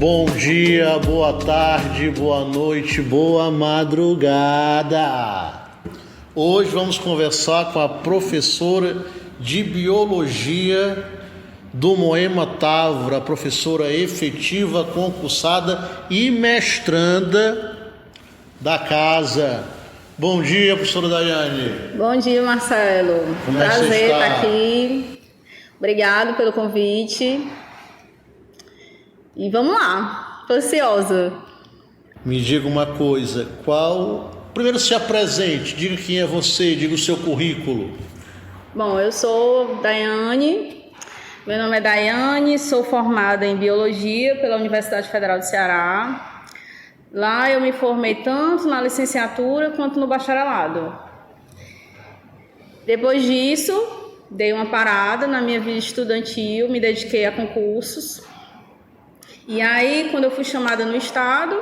Bom dia, boa tarde, boa noite, boa madrugada. Hoje vamos conversar com a professora de Biologia do Moema Távora, professora efetiva, concursada e mestranda da casa. Bom dia, professora Daiane. Bom dia, Marcelo. Como é que você Prazer está? estar aqui. Obrigado pelo convite. E vamos lá, estou ansiosa. Me diga uma coisa, primeiro se apresente, diga quem é você, diga o seu currículo. Bom, eu sou Daiane, meu nome é Daiane, sou formada em Biologia pela Universidade Federal do Ceará. Lá eu me formei tanto na licenciatura quanto no bacharelado. Depois disso, dei uma parada na minha vida estudantil, me dediquei a concursos. E aí, quando eu fui chamada no estado,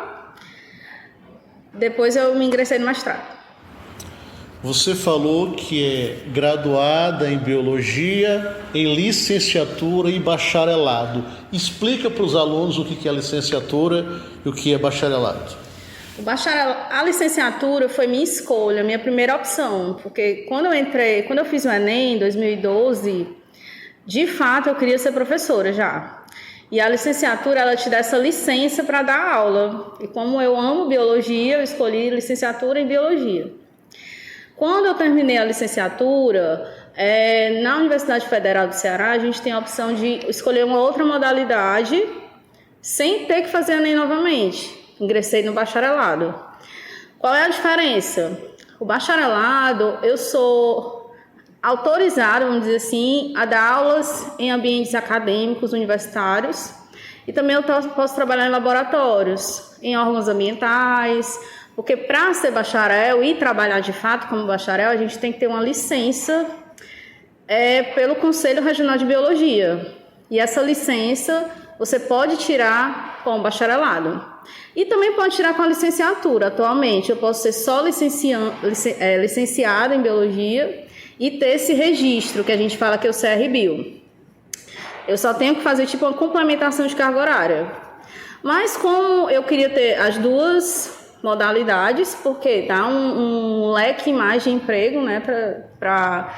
depois eu me ingressei no mestrado. Você falou que é graduada em Biologia, em licenciatura e bacharelado. Explica para os alunos o que é licenciatura e o que é bacharelado. A licenciatura foi minha escolha, minha primeira opção, porque quando eu fiz o Enem em 2012, de fato eu queria ser professora já. E a licenciatura, ela te dá essa licença para dar aula. E como eu amo biologia, eu escolhi licenciatura em biologia. Quando eu terminei a licenciatura, na Universidade Federal do Ceará, a gente tem a opção de escolher uma outra modalidade sem ter que fazer Enem novamente. Ingressei no bacharelado. Qual é a diferença? O bacharelado, eu sou autorizada, vamos dizer assim, a dar aulas em ambientes acadêmicos, universitários, e também eu posso trabalhar em laboratórios, em órgãos ambientais, porque para ser bacharel e trabalhar de fato como bacharel, a gente tem que ter uma licença pelo Conselho Regional de Biologia, e essa licença você pode tirar com o bacharelado. E também pode tirar com a licenciatura. Atualmente eu posso ser só licenciada em Biologia e ter esse registro que a gente fala que é o CRBio. Eu só tenho que fazer tipo uma complementação de carga horária. Mas como eu queria ter as duas modalidades, porque dá um leque mais de emprego, né, para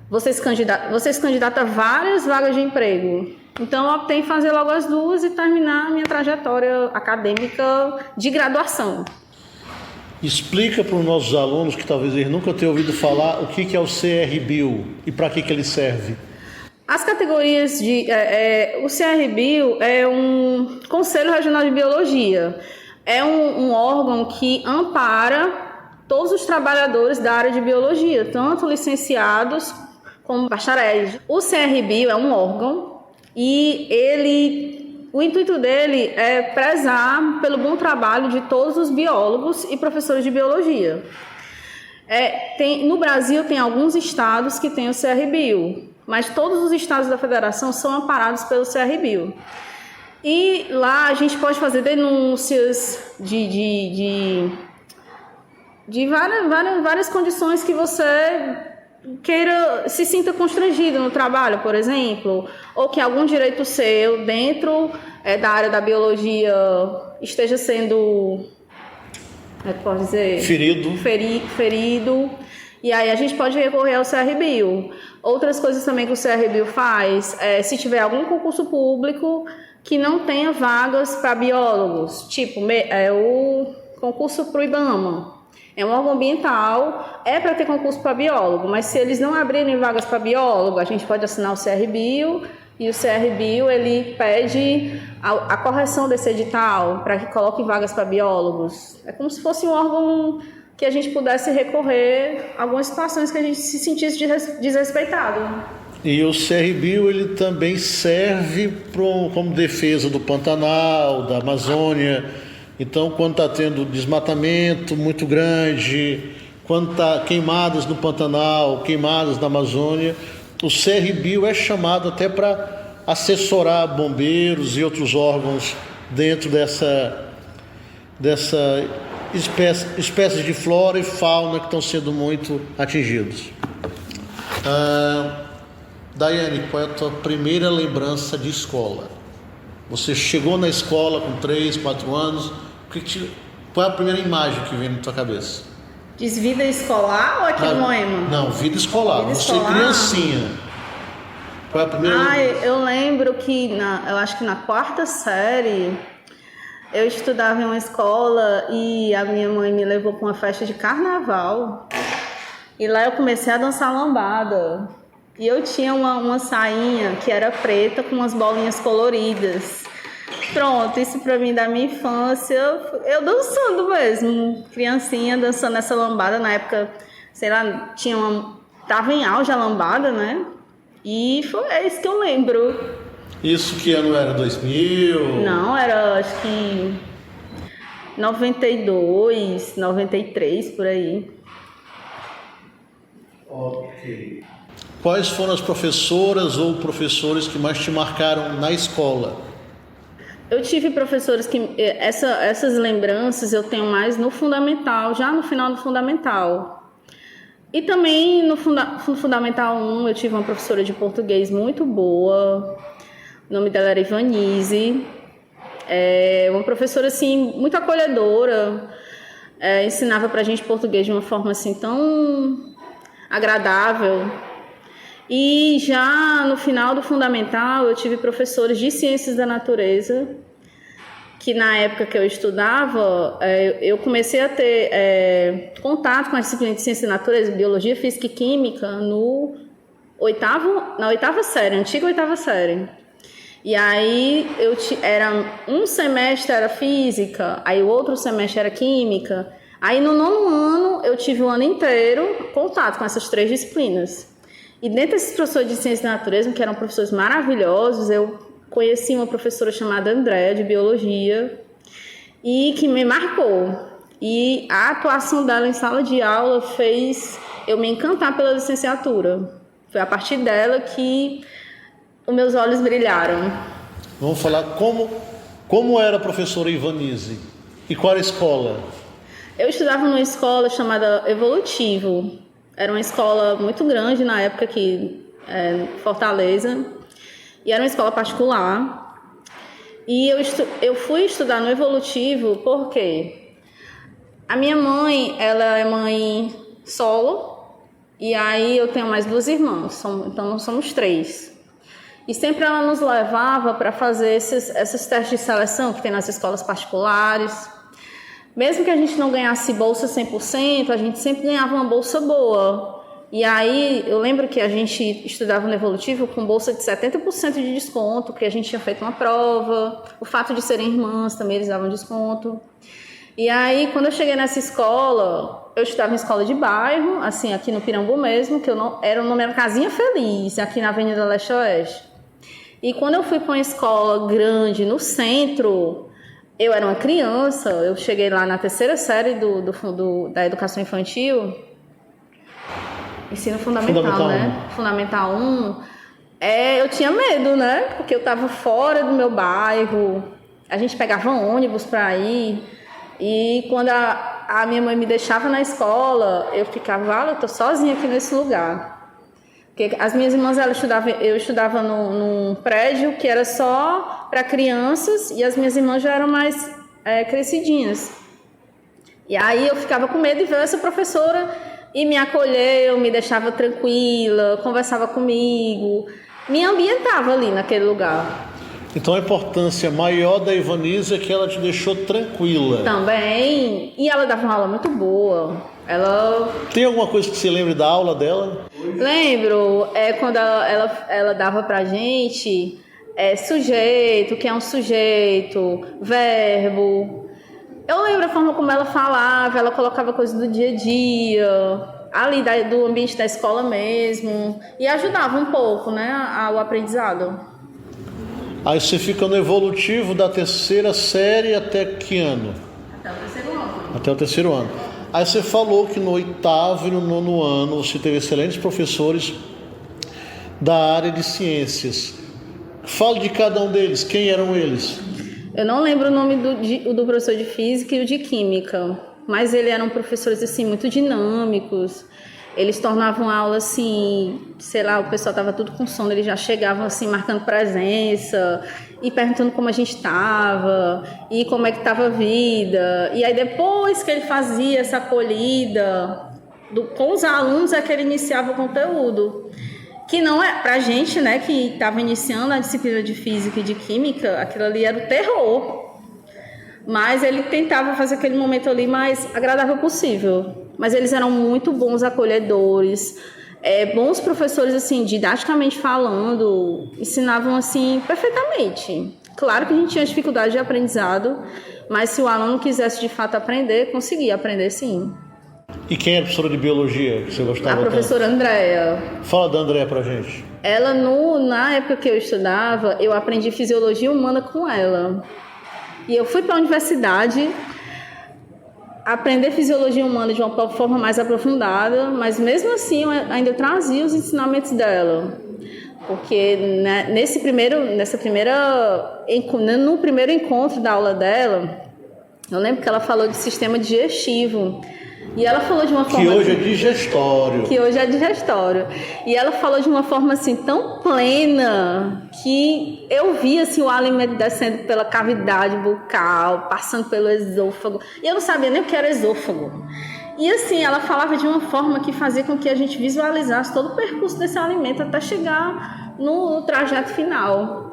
vocês candidatam a várias vagas de emprego. Então eu optei em fazer logo as duas e terminar a minha trajetória acadêmica de graduação. Explica para os nossos alunos que talvez eles nunca tenham ouvido falar o que é o CRBio e para que ele serve. As categorias o CRBio é um Conselho Regional de Biologia. É um órgão que ampara todos os trabalhadores da área de biologia, tanto licenciados como bacharéis. O CRBio é um órgão e o intuito dele é prezar pelo bom trabalho de todos os biólogos e professores de biologia. No Brasil tem alguns estados que têm o CRBio, mas todos os estados da federação são amparados pelo CRBio. E lá a gente pode fazer denúncias de várias condições que você se sinta constrangido no trabalho, por exemplo, ou que algum direito seu dentro da área da biologia esteja sendo, pode dizer, ferido. E aí a gente pode recorrer ao CRBio. Outras coisas também que o CRBio faz se tiver algum concurso público que não tenha vagas para biólogos, tipo o concurso para o IBAMA. É um órgão ambiental, para ter concurso para biólogo, mas se eles não abrirem vagas para biólogo, a gente pode assinar o CRBio, e o CRBio ele pede a correção desse edital para que coloque vagas para biólogos. É como se fosse um órgão que a gente pudesse recorrer a algumas situações que a gente se sentisse desrespeitado. E o CRBio ele também serve como defesa do Pantanal, da Amazônia. Então, quando está tendo desmatamento muito grande, quando está queimadas no Pantanal, queimadas na Amazônia, o CRBio é chamado até para assessorar bombeiros e outros órgãos dentro dessa espécie de flora e fauna que estão sendo muito atingidos. Daiane, qual é a tua primeira lembrança de escola? Você chegou na escola com 3, 4 anos, qual é a primeira imagem que vem na tua cabeça? Diz vida escolar ou aqui no Moema? Não, vida escolar. Vida você escolar? Criancinha. Qual é a primeira lembrança? Eu lembro que, eu acho que na 4ª série, eu estudava em uma escola e a minha mãe me levou para uma festa de carnaval. E lá eu comecei a dançar lambada. E eu tinha uma sainha que era preta com umas bolinhas coloridas. Pronto, isso pra mim da minha infância, eu dançando mesmo, criancinha dançando essa lambada, na época, sei lá, tava em auge a lambada, né? E é isso que eu lembro. Isso que ano era? 2000? Não, era acho que 92, 93, por aí. Ok. Quais foram as professoras ou professores que mais te marcaram na escola? Eu tive professores que... Essas lembranças eu tenho mais no fundamental, já no final do fundamental. E também no Fundamental 1 eu tive uma professora de português muito boa. O nome dela era Ivanise. Uma professora assim, muito acolhedora. Ensinava pra gente português de uma forma assim tão agradável. E já no final do fundamental eu tive professores de ciências da natureza, que na época que eu estudava, eu comecei a ter contato com a disciplina de ciências da natureza, biologia, física e química na 8ª série, antiga 8ª série. E aí era um semestre era física, aí o outro semestre era química. Aí no 9º ano eu tive o ano inteiro contato com essas 3 disciplinas. E dentre esses professores de ciência da natureza, que eram professores maravilhosos, eu conheci uma professora chamada Andréa, de biologia, e que me marcou. E a atuação dela em sala de aula fez eu me encantar pela licenciatura. Foi a partir dela que os meus olhos brilharam. Vamos falar como era a professora Ivanise e qual era a escola? Eu estudava numa escola chamada Evolutivo. Era uma escola muito grande na época aqui em Fortaleza. E era uma escola particular. E eu fui estudar no Evolutivo porque a minha mãe, ela é mãe solo. E aí eu tenho mais 2 irmãs. Então nós somos 3. E sempre ela nos levava para fazer esses testes de seleção que tem nas escolas particulares. Mesmo que a gente não ganhasse bolsa 100%, a gente sempre ganhava uma bolsa boa. E aí, eu lembro que a gente estudava no Evolutivo com bolsa de 70% de desconto, porque a gente tinha feito uma prova. O fato de serem irmãs também, eles davam desconto. E aí, quando eu cheguei nessa escola, eu estudava em escola de bairro, assim, aqui no Pirambu mesmo, que o nome era Casinha Feliz, aqui na Avenida Leste-Oeste. E quando eu fui para uma escola grande no centro... Eu era uma criança, eu cheguei lá na 3ª série da educação infantil, ensino fundamental, né? Fundamental 1. Eu tinha medo, né? Porque eu estava fora do meu bairro, a gente pegava ônibus para ir, e quando a minha mãe me deixava na escola, eu ficava, eu tô sozinha aqui nesse lugar. Porque as minhas irmãs, eu estudava num prédio que era só para crianças e as minhas irmãs já eram mais crescidinhas. E aí eu ficava com medo de ver essa professora e me acolheu, me deixava tranquila, conversava comigo, me ambientava ali naquele lugar. Então a importância maior da Ivanise é que ela te deixou tranquila. Também, e ela dava uma aula muito boa. Tem alguma coisa que você lembre da aula dela? Lembro, quando ela dava pra gente sujeito, que é um sujeito, verbo. Eu lembro a forma como ela falava, ela colocava coisas do dia a dia, ali do ambiente da escola mesmo, e ajudava um pouco, né, ao aprendizado. Aí você fica no Evolutivo da 3ª série até que ano? Até o 3º ano. Até o 3º ano. Aí você falou que no 8º e no 9º ano você teve excelentes professores da área de ciências. Fale de cada um deles, quem eram eles? Eu não lembro o nome do professor de física e o de química, mas eles eram professores assim, muito dinâmicos. Eles tornavam a aula assim, sei lá, o pessoal estava tudo com sono, eles já chegavam assim, marcando presença e perguntando como a gente estava e como é que estava a vida. E aí depois que ele fazia essa acolhida com os alunos é que ele iniciava o conteúdo. Que não é, pra gente, né, que estava iniciando a disciplina de Física e de Química, aquilo ali era o terror. Mas ele tentava fazer aquele momento ali mais agradável possível. Mas eles eram muito bons acolhedores, bons professores, assim, didaticamente falando, ensinavam, assim, perfeitamente. Claro que a gente tinha dificuldade de aprendizado, mas se o aluno quisesse, de fato, aprender, conseguia aprender, sim. E quem era a professora de biologia que você gostava? A professora tanto? Andréa. Fala da Andréa pra gente. Ela, na época que eu estudava, eu aprendi fisiologia humana com ela. E eu fui para a universidade aprender fisiologia humana de uma forma mais aprofundada, mas mesmo assim eu ainda trazia os ensinamentos dela. Porque no primeiro encontro da aula dela, eu lembro que ela falou de sistema digestivo. E ela falou de uma forma... Que hoje é digestório. Que hoje é digestório. E ela falou de uma forma, assim, tão plena que eu vi, assim, o alimento descendo pela cavidade bucal, passando pelo esôfago. E eu não sabia nem o que era esôfago. E, assim, ela falava de uma forma que fazia com que a gente visualizasse todo o percurso desse alimento até chegar no trajeto final.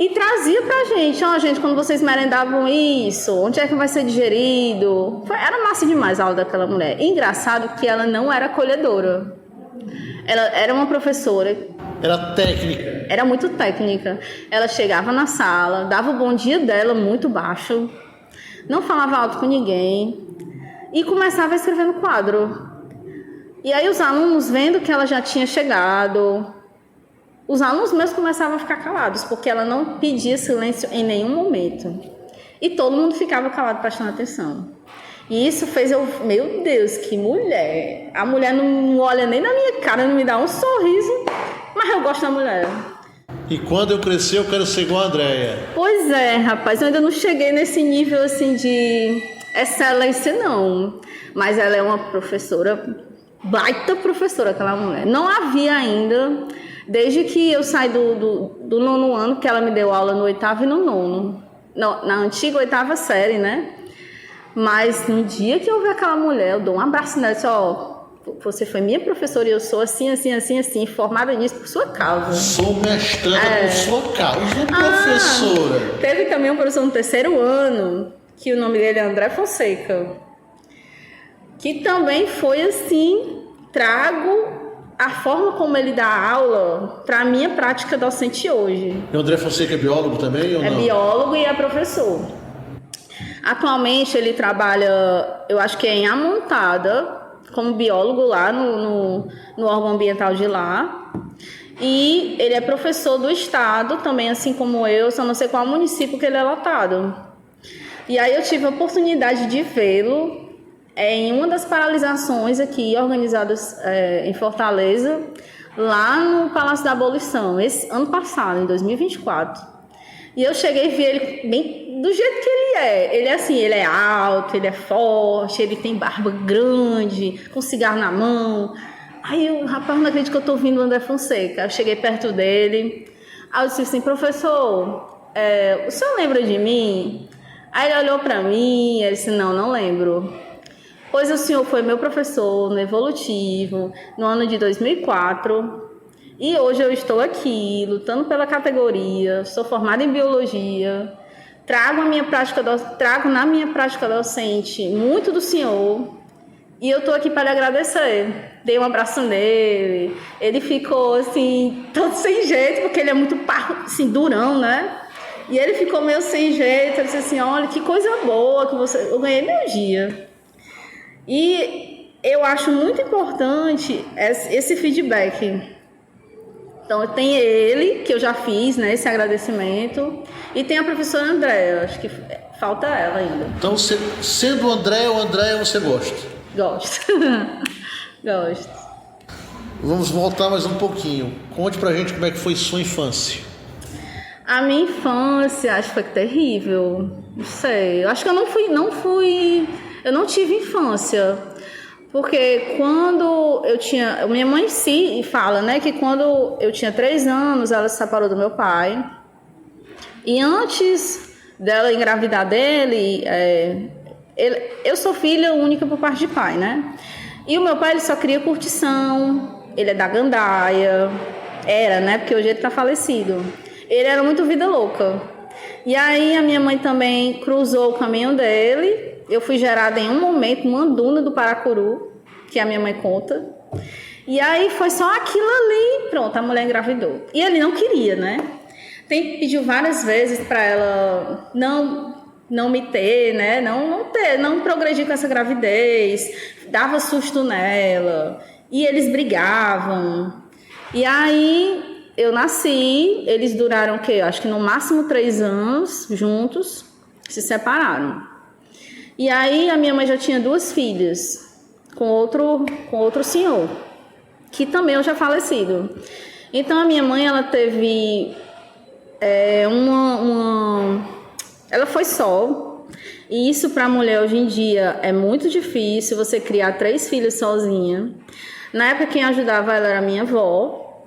E trazia pra gente, gente, quando vocês merendavam isso, onde é que vai ser digerido? Era massa demais a aula daquela mulher. E engraçado que ela não era acolhedora. Ela era uma professora... Era técnica. Era muito técnica. Ela chegava na sala, dava o bom dia dela muito baixo, não falava alto com ninguém e começava a escrever no quadro. E aí os alunos, vendo que ela já tinha chegado... Os alunos meus começavam a ficar calados, porque ela não pedia silêncio em nenhum momento. E todo mundo ficava calado prestando atenção. E isso fez eu... Meu Deus, que mulher! A mulher não olha nem na minha cara, não me dá um sorriso, mas eu gosto da mulher. E quando eu crescer, eu quero ser igual a Andréa. Pois é, rapaz, eu ainda não cheguei nesse nível, assim, de excelência, não. Mas ela é uma professora, baita professora, aquela mulher. Não havia ainda... Desde que eu saí do nono ano, que ela me deu aula no oitavo e no nono. Na antiga oitava série, né? Mas no dia que eu ver aquela mulher, eu dou um abraço nela e disse, você foi minha professora e eu sou assim, assim, assim, assim, formada nisso por sua causa. Sou mestranda por sua causa, professora. Teve também um professor no terceiro ano, que o nome dele é André Fonseca, que também foi assim, trago a forma como ele dá aula para a minha prática docente hoje. E o André Fonseca é biólogo também ou não? É biólogo e é professor. Atualmente ele trabalha, eu acho que é em Amontada, como biólogo lá no órgão ambiental de lá. E ele é professor do estado, também assim como eu, só não sei qual município que ele é lotado. E aí eu tive a oportunidade de vê-lo em uma das paralisações aqui organizadas em Fortaleza, lá no Palácio da Abolição, esse ano passado, em 2024. E eu cheguei e vi ele bem do jeito que ele é. Ele é assim, ele é alto, ele é forte, ele tem barba grande, com cigarro na mão. Aí eu, rapaz, não acredito que eu tô ouvindo o André Fonseca. Eu cheguei perto dele, aí eu disse assim, professor, o senhor lembra de mim? Aí ele olhou para mim e ele disse, não lembro. Pois o senhor foi meu professor no Evolutivo, no ano de 2004, e hoje eu estou aqui, lutando pela categoria, sou formada em Biologia, trago na minha prática docente muito do senhor, e eu estou aqui para lhe agradecer. Dei um abraço nele, ele ficou assim, todo sem jeito, porque ele é muito assim, durão, né? E ele ficou meio sem jeito, ele disse assim, olha, que coisa boa que eu ganhei meu dia. E eu acho muito importante esse feedback. Então, tem ele, que eu já fiz, né, esse agradecimento, e tem a professora Andréa, acho que falta ela ainda. Então, sendo o Andréa você gosta? Gosto. Gosto. Vamos voltar mais um pouquinho. Conte pra gente como é que foi sua infância. A minha infância, acho que foi terrível. Não sei. Eu acho que eu não tive infância. Porque quando eu tinha... Minha mãe sim fala, né, que quando eu tinha 3 anos, ela se separou do meu pai. E antes dela engravidar dele, eu sou filha única por parte de pai, né? E o meu pai, ele só cria curtição, ele é da gandaia, era, né, porque hoje ele tá falecido. Ele era muito vida louca. E aí a minha mãe também cruzou o caminho dele. Eu fui gerada em um momento, uma duna do Paracuru, que a minha mãe conta. E aí foi só aquilo ali, pronto, a mulher engravidou. E ele não queria, né? Pediu várias vezes para ela não me ter, né? Não progredir com essa gravidez. Dava susto nela. E eles brigavam. E aí eu nasci, eles duraram o quê? Acho que no máximo 3 anos juntos, se separaram. E aí a minha mãe já tinha 2 filhas com outro senhor, que também é já falecido. Então a minha mãe, ela teve ela foi só. E isso para a mulher hoje em dia é muito difícil, você criar 3 filhos sozinha. Na época quem ajudava ela era a minha avó.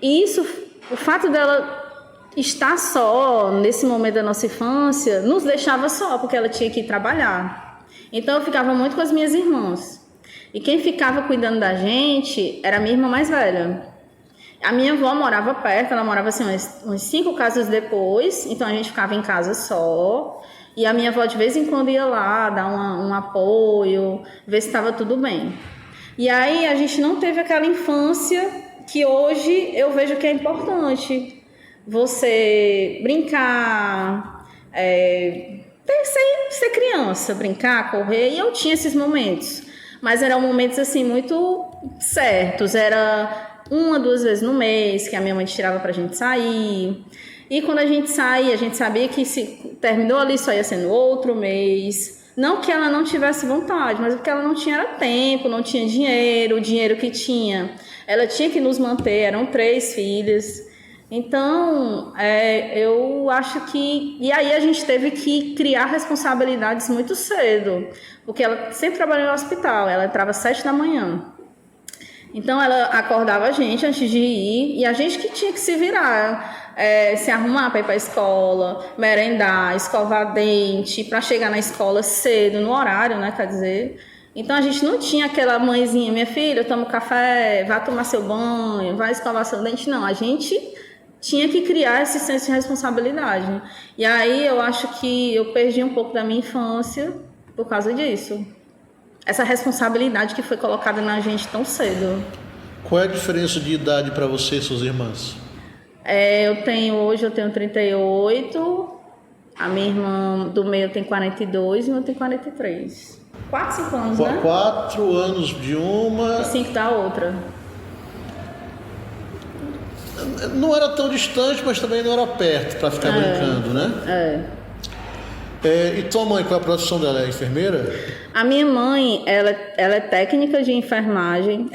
E isso, o fato dela estar só nesse momento da nossa infância nos deixava só, porque ela tinha que ir trabalhar. Então eu ficava muito com as minhas irmãs. E quem ficava cuidando da gente era a minha irmã mais velha. A minha avó morava perto, ela morava assim uns 5 casas depois, então a gente ficava em casa só. E a minha avó de vez em quando ia lá dar um apoio, ver se estava tudo bem. E aí a gente não teve aquela infância que hoje eu vejo que é importante. Você brincar, ser criança, brincar, correr, e eu tinha esses momentos. Mas eram momentos assim muito certos, era 1 a 2 vezes no mês que a minha mãe tirava pra gente sair. E quando a gente saía, a gente sabia que se terminou ali só ia ser no outro mês. Não que ela não tivesse vontade, mas porque ela não tinha tempo, não tinha dinheiro, o dinheiro que tinha, ela tinha que nos manter, eram 3 filhas. Então, eu acho que... E aí a gente teve que criar responsabilidades muito cedo, porque ela sempre trabalhou no hospital, ela entrava às 7 da manhã. Então, ela acordava a gente antes de ir, e a gente que tinha que se virar, se arrumar para ir para a escola, merendar, escovar dente, para chegar na escola cedo, no horário, né, quer dizer... Então, a gente não tinha aquela mãezinha, minha filha, toma café, vai tomar seu banho, vai escovar seu dente, não. A gente tinha que criar esse senso de responsabilidade. E aí, eu acho que eu perdi um pouco da minha infância por causa disso. Essa responsabilidade que foi colocada na gente tão cedo. Qual é a diferença de idade para você e suas irmãs? Hoje eu tenho 38, a minha irmã do meio tem 42 e eu tenho 43. 4, 5 anos, né? 4 anos de uma... E 5 da outra. Não era tão distante, mas também não era perto para ficar brincando, né? E tua mãe, qual é a profissão dela? É enfermeira? A minha mãe, ela é técnica de enfermagem.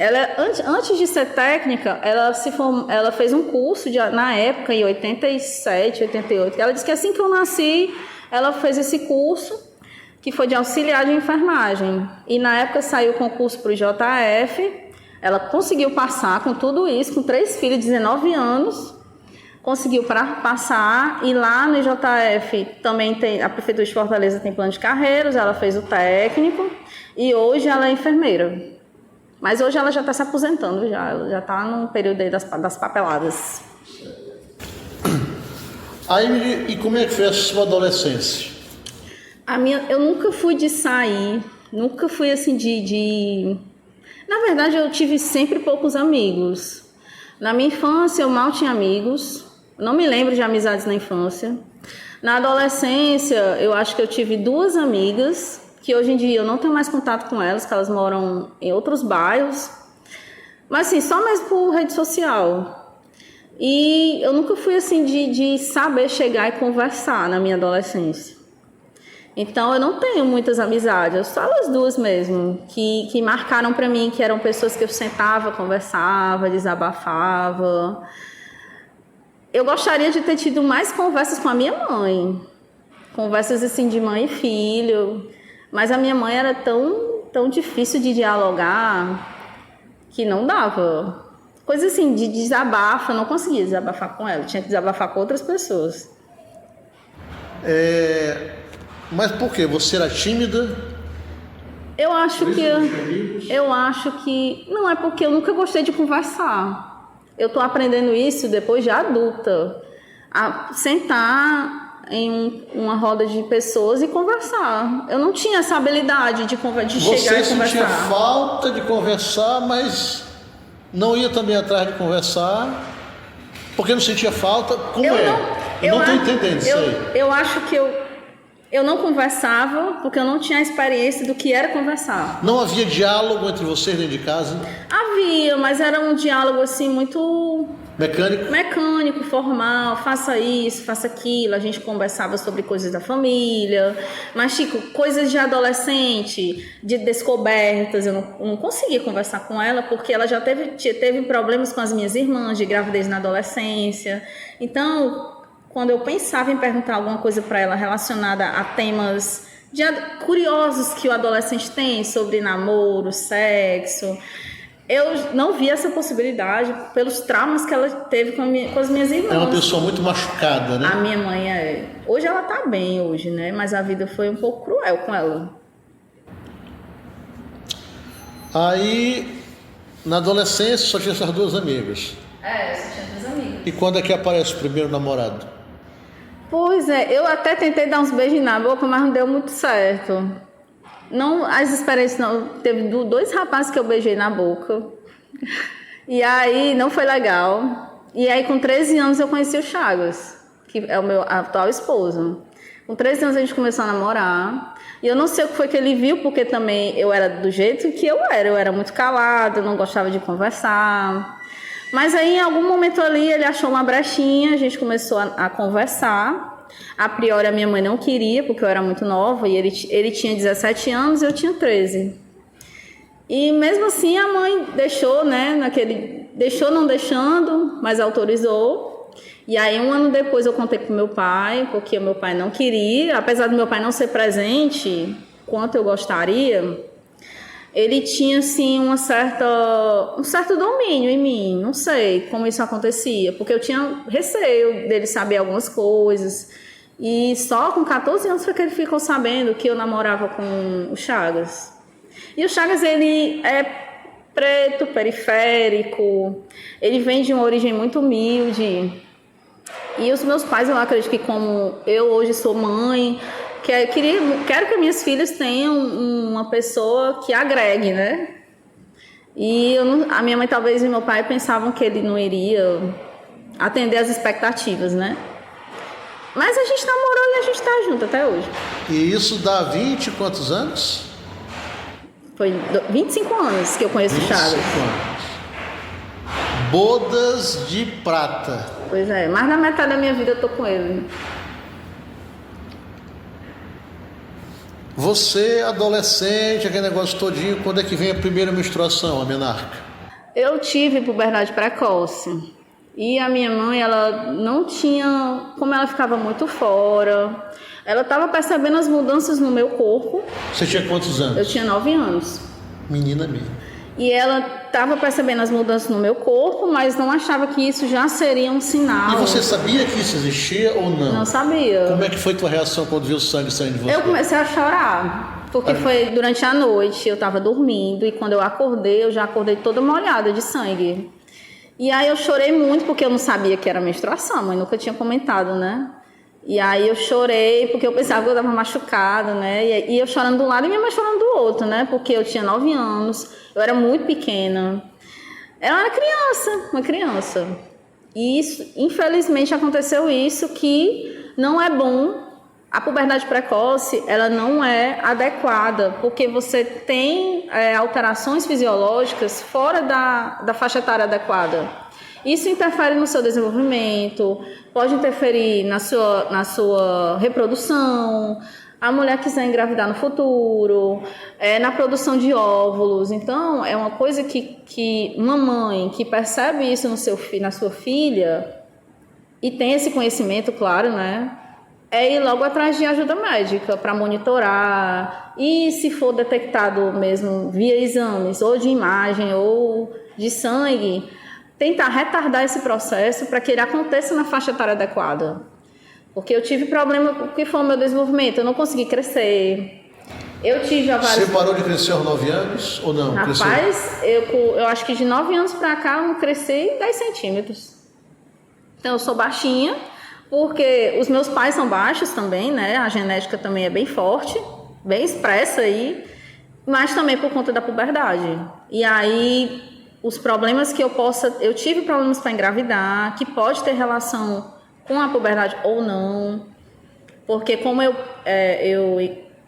Antes de ser técnica, ela fez um curso, na época, em 87, 88. Ela disse que assim que eu nasci, ela fez esse curso, que foi de auxiliar de enfermagem. E na época saiu o concurso para o JF. Ela conseguiu passar com tudo isso, com 3 filhos, 19 anos. Conseguiu passar, e lá no JF também tem, a Prefeitura de Fortaleza tem plano de carreiras, ela fez o técnico e hoje ela é enfermeira. Mas hoje ela já está se aposentando, ela já está no período aí das papeladas. Aí, e como é que foi a sua adolescência? Eu nunca fui de sair, nunca fui assim Na verdade, eu tive sempre poucos amigos. Na minha infância, eu mal tinha amigos. Não me lembro de amizades na infância. Na adolescência, eu acho que eu tive 2 amigas, que hoje em dia eu não tenho mais contato com elas, que elas moram em outros bairros. Mas assim, só mais por rede social. E eu nunca fui assim de saber chegar e conversar na minha adolescência. Então, eu não tenho muitas amizades, só as 2 mesmo, que marcaram para mim, que eram pessoas que eu sentava, conversava, desabafava. Eu gostaria de ter tido mais conversas com a minha mãe, conversas assim de mãe e filho, mas a minha mãe era tão tão difícil de dialogar que não dava. Coisa assim, de desabafo, eu não conseguia desabafar com ela, tinha que desabafar com outras pessoas. Mas por quê? Você era tímida? Eu acho que não é porque eu nunca gostei de conversar. Eu tô aprendendo isso depois de adulta, a sentar em uma roda de pessoas e conversar. Eu não tinha essa habilidade de chegar e conversar. Você sentia falta de conversar, mas não ia também atrás de conversar, porque não sentia falta? Eu não estou entendendo isso aí. Eu acho que eu não conversava porque eu não tinha a experiência do que era conversar. Não havia diálogo entre vocês dentro de casa? Havia, mas era um diálogo assim muito... Mecânico, formal, faça isso, faça aquilo. A gente conversava sobre coisas da família, mas Chico, coisas de adolescente, de descobertas, eu não conseguia conversar com ela porque ela já teve problemas com as minhas irmãs de gravidez na adolescência. Então, quando eu pensava em perguntar alguma coisa para ela relacionada a temas curiosos que o adolescente tem sobre namoro, sexo, eu não vi essa possibilidade pelos traumas que ela teve com as minhas irmãs. É uma pessoa muito machucada, né? A minha mãe é... Hoje ela tá bem, né? Mas a vida foi um pouco cruel com ela. Aí, na adolescência, só tinha essas duas amigas. Só tinha duas amigas. E quando é que aparece o primeiro namorado? Pois é, eu até tentei dar uns beijos na boca, mas não deu muito certo. Não, as experiências não. Teve 2 rapazes que eu beijei na boca. E aí não foi legal. E aí com 13 anos eu conheci o Chagas, que é o meu atual esposo. Com 13 anos a gente começou a namorar. E eu não sei o que foi que ele viu, porque também eu era do jeito que eu era. Eu era muito calada, não gostava de conversar. Mas aí em algum momento ali ele achou uma brechinha, a gente começou a conversar. A priori a minha mãe não queria, porque eu era muito nova, e ele tinha 17 anos e eu tinha 13. E mesmo assim a mãe deixou, né, deixou não deixando, mas autorizou. E aí 1 ano depois eu contei pro meu pai, porque o meu pai não queria, apesar do meu pai não ser presente quanto eu gostaria, ele tinha assim um certo domínio em mim, não sei como isso acontecia, porque eu tinha receio dele saber algumas coisas. E só com 14 anos foi que ele ficou sabendo que eu namorava com o Chagas. E o Chagas, ele é preto, periférico, ele vem de uma origem muito humilde. E os meus pais, eu acredito que como eu hoje sou mãe, quero que minhas filhas tenham uma pessoa que agregue, né? E a minha mãe talvez e meu pai pensavam que ele não iria atender às expectativas, né? Mas a gente namorou e a gente tá junto até hoje. E isso dá 20 e quantos anos? Foi 25 anos que eu conheço o Chagas. 25 anos. Bodas de prata. Pois é, mais da metade da minha vida eu tô com ele. Você, adolescente, aquele negócio todinho, quando é que vem a primeira menstruação, a menarca? Eu tive puberdade precoce. E a minha mãe, ela não tinha... Como ela ficava muito fora, ela estava percebendo as mudanças no meu corpo. Você tinha quantos anos? Eu tinha 9 anos. Menina mesmo. E ela estava percebendo as mudanças no meu corpo, mas não achava que isso já seria um sinal. E você sabia que isso existia ou não? Não sabia. Como é que foi tua reação quando viu o sangue saindo de você? Eu comecei a chorar, porque foi durante a noite, eu estava dormindo, e quando eu acordei, eu já acordei toda molhada de sangue. E aí eu chorei muito, porque eu não sabia que era menstruação, mãe nunca tinha comentado, né? E aí eu chorei, porque eu pensava que eu estava machucada, né? E eu chorando de um lado e minha mãe chorando do outro, né? Porque eu tinha 9 anos, eu era muito pequena. Ela era uma criança. E isso, infelizmente aconteceu isso, que não é bom. A puberdade precoce, ela não é adequada, porque você tem alterações fisiológicas fora da faixa etária adequada. Isso interfere no seu desenvolvimento, pode interferir na sua reprodução, a mulher quiser engravidar no futuro, na produção de óvulos. Então, é uma coisa que uma mãe que percebe isso na sua filha e tem esse conhecimento, claro, né? é ir logo atrás de ajuda médica para monitorar, e se for detectado mesmo via exames ou de imagem ou de sangue, tentar retardar esse processo para que ele aconteça na faixa etária adequada. Porque eu tive problema com o que foi o meu desenvolvimento, eu não consegui crescer. Eu tive vários... Você parou de crescer aos 9 anos ou não? Rapaz, eu acho que de 9 anos para cá eu cresci 10 centímetros. Então eu sou baixinha, porque os meus pais são baixos também, né? A genética também é bem forte, bem expressa aí, mas também por conta da puberdade. E aí, os problemas que eu tive problemas para engravidar, que pode ter relação com a puberdade ou não, porque como eu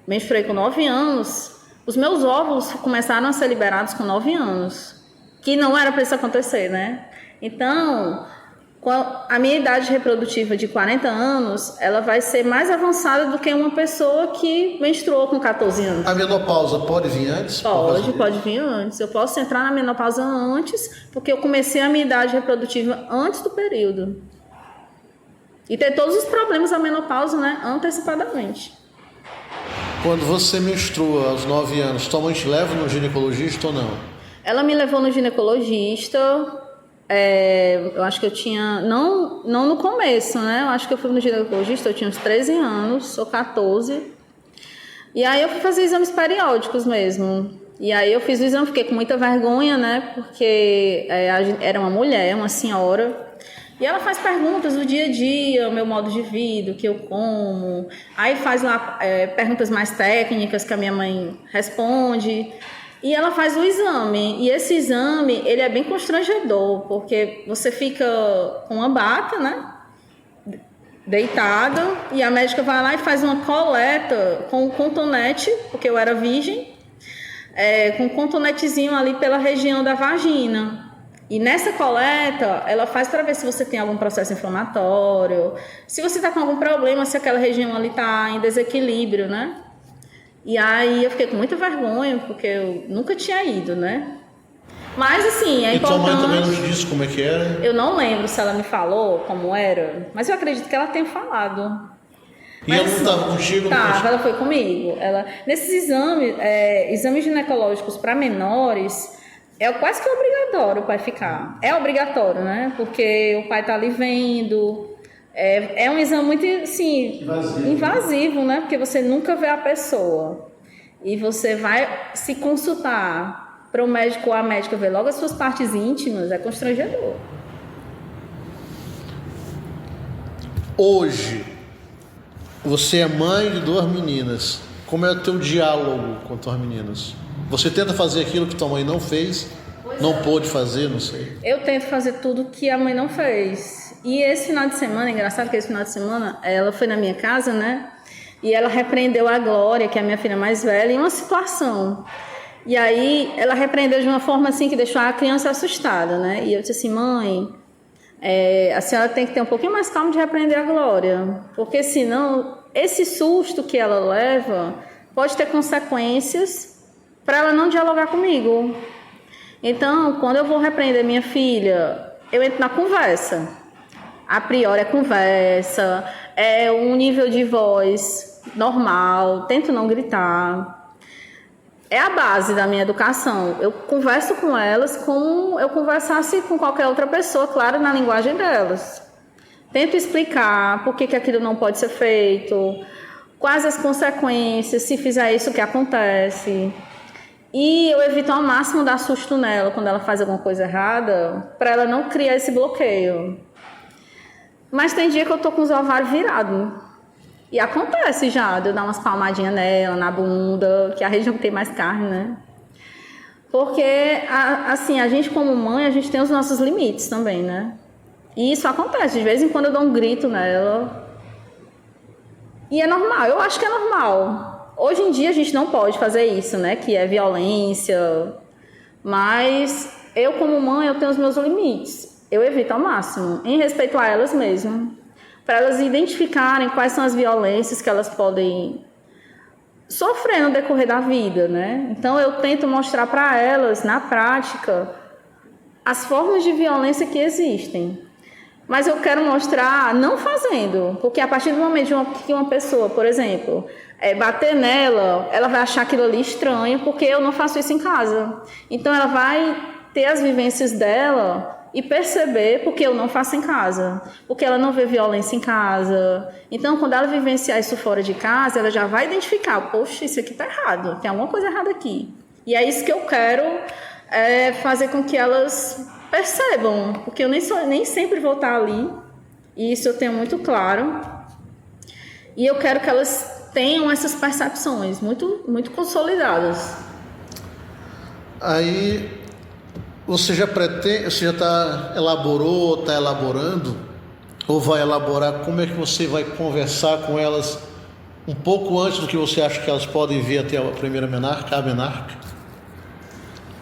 menstruei com 9 anos, os meus óvulos começaram a ser liberados com 9 anos, que não era para isso acontecer, né? Então, a minha idade reprodutiva de 40 anos, ela vai ser mais avançada do que uma pessoa que menstruou com 14 anos. A menopausa pode vir antes? Pode vir antes. Eu posso entrar na menopausa antes, porque eu comecei a minha idade reprodutiva antes do período. E ter todos os problemas da menopausa, né, antecipadamente. Quando você menstrua aos 9 anos, tua mãe te leva no ginecologista ou não? Ela me levou no ginecologista, eu acho que eu tinha, não no começo, né? Eu acho que eu fui no ginecologista, eu tinha uns 13 anos, sou 14. E aí eu fui fazer exames periódicos mesmo. E aí eu fiz o exame, fiquei com muita vergonha, né? Porque era uma mulher, uma senhora. E ela faz perguntas do dia a dia, o meu modo de vida, o que eu como. Aí faz lá perguntas mais técnicas que a minha mãe responde. E ela faz o exame. E esse exame, ele é bem constrangedor, porque você fica com uma bata, né? Deitada. E a médica vai lá e faz uma coleta com um cotonete, porque eu era virgem, com um cotonetezinho ali pela região da vagina. E nessa coleta, ela faz para ver se você tem algum processo inflamatório, se você está com algum problema, se aquela região ali está em desequilíbrio, né? E aí eu fiquei com muita vergonha, porque eu nunca tinha ido, né? Mas assim, é importante... E tua mãe também não te disse como é que era? Eu não lembro se ela me falou como era, mas eu acredito que ela tenha falado. E ela não estava contigo? Tava, ela foi comigo. Nesses exames ginecológicos para menores... É quase que obrigatório o pai ficar. É obrigatório, né? Porque o pai tá ali vendo. É um exame muito, assim, invasivo, né? Porque você nunca vê a pessoa. E você vai se consultar para o médico ou a médica ver logo as suas partes íntimas, é constrangedor. Hoje, você é mãe de 2 meninas. Como é o teu diálogo com tuas meninas? Você tenta fazer aquilo que tua mãe não fez, não pôde fazer, não sei. Eu tento fazer tudo que a mãe não fez. E esse final de semana, é engraçado que esse final de semana, ela foi na minha casa, né? E ela repreendeu a Glória, que é a minha filha mais velha, em uma situação. E aí, ela repreendeu de uma forma assim que deixou a criança assustada, né? E eu disse assim, mãe, a senhora tem que ter um pouquinho mais calma de repreender a Glória. Porque senão, esse susto que ela leva pode ter consequências para ela não dialogar comigo. Então, quando eu vou repreender minha filha, eu entro na conversa. A priori é conversa, é um nível de voz normal, tento não gritar. É a base da minha educação. Eu converso com elas como eu conversasse com qualquer outra pessoa, claro, na linguagem delas. Tento explicar por que aquilo não pode ser feito, quais as consequências, se fizer isso, o que acontece. E eu evito ao máximo dar susto nela quando ela faz alguma coisa errada, para ela não criar esse bloqueio. Mas tem dia que eu tô com os ovários virados. E acontece já, de eu dar umas palmadinhas nela, na bunda, que é a região que tem mais carne, né? Porque, assim, a gente como mãe, a gente tem os nossos limites também, né? E isso acontece, de vez em quando eu dou um grito nela. E é normal, eu acho que é normal. Hoje em dia a gente não pode fazer isso, né? Que é violência. Mas eu como mãe, eu tenho os meus limites. Eu evito ao máximo, em respeito a elas mesmas. Para elas identificarem quais são as violências que elas podem sofrer no decorrer da vida, né? Então eu tento mostrar para elas, na prática, as formas de violência que existem. Mas eu quero mostrar não fazendo, porque a partir do momento que uma pessoa, por exemplo, bater nela, ela vai achar aquilo ali estranho, porque eu não faço isso em casa. Então ela vai ter as vivências dela e perceber porque eu não faço em casa, porque ela não vê violência em casa. Então, quando ela vivenciar isso fora de casa, ela já vai identificar, poxa, isso aqui tá errado, tem alguma coisa errada aqui. E é isso que eu quero fazer com que elas percebam, porque eu nem sempre vou estar ali, e isso eu tenho muito claro. E eu quero que elas tenham essas percepções muito, muito consolidadas. Aí você já elaborou, está elaborando, ou vai elaborar, como é que você vai conversar com elas um pouco antes do que você acha que elas podem vir até a primeira menarca, a menarca?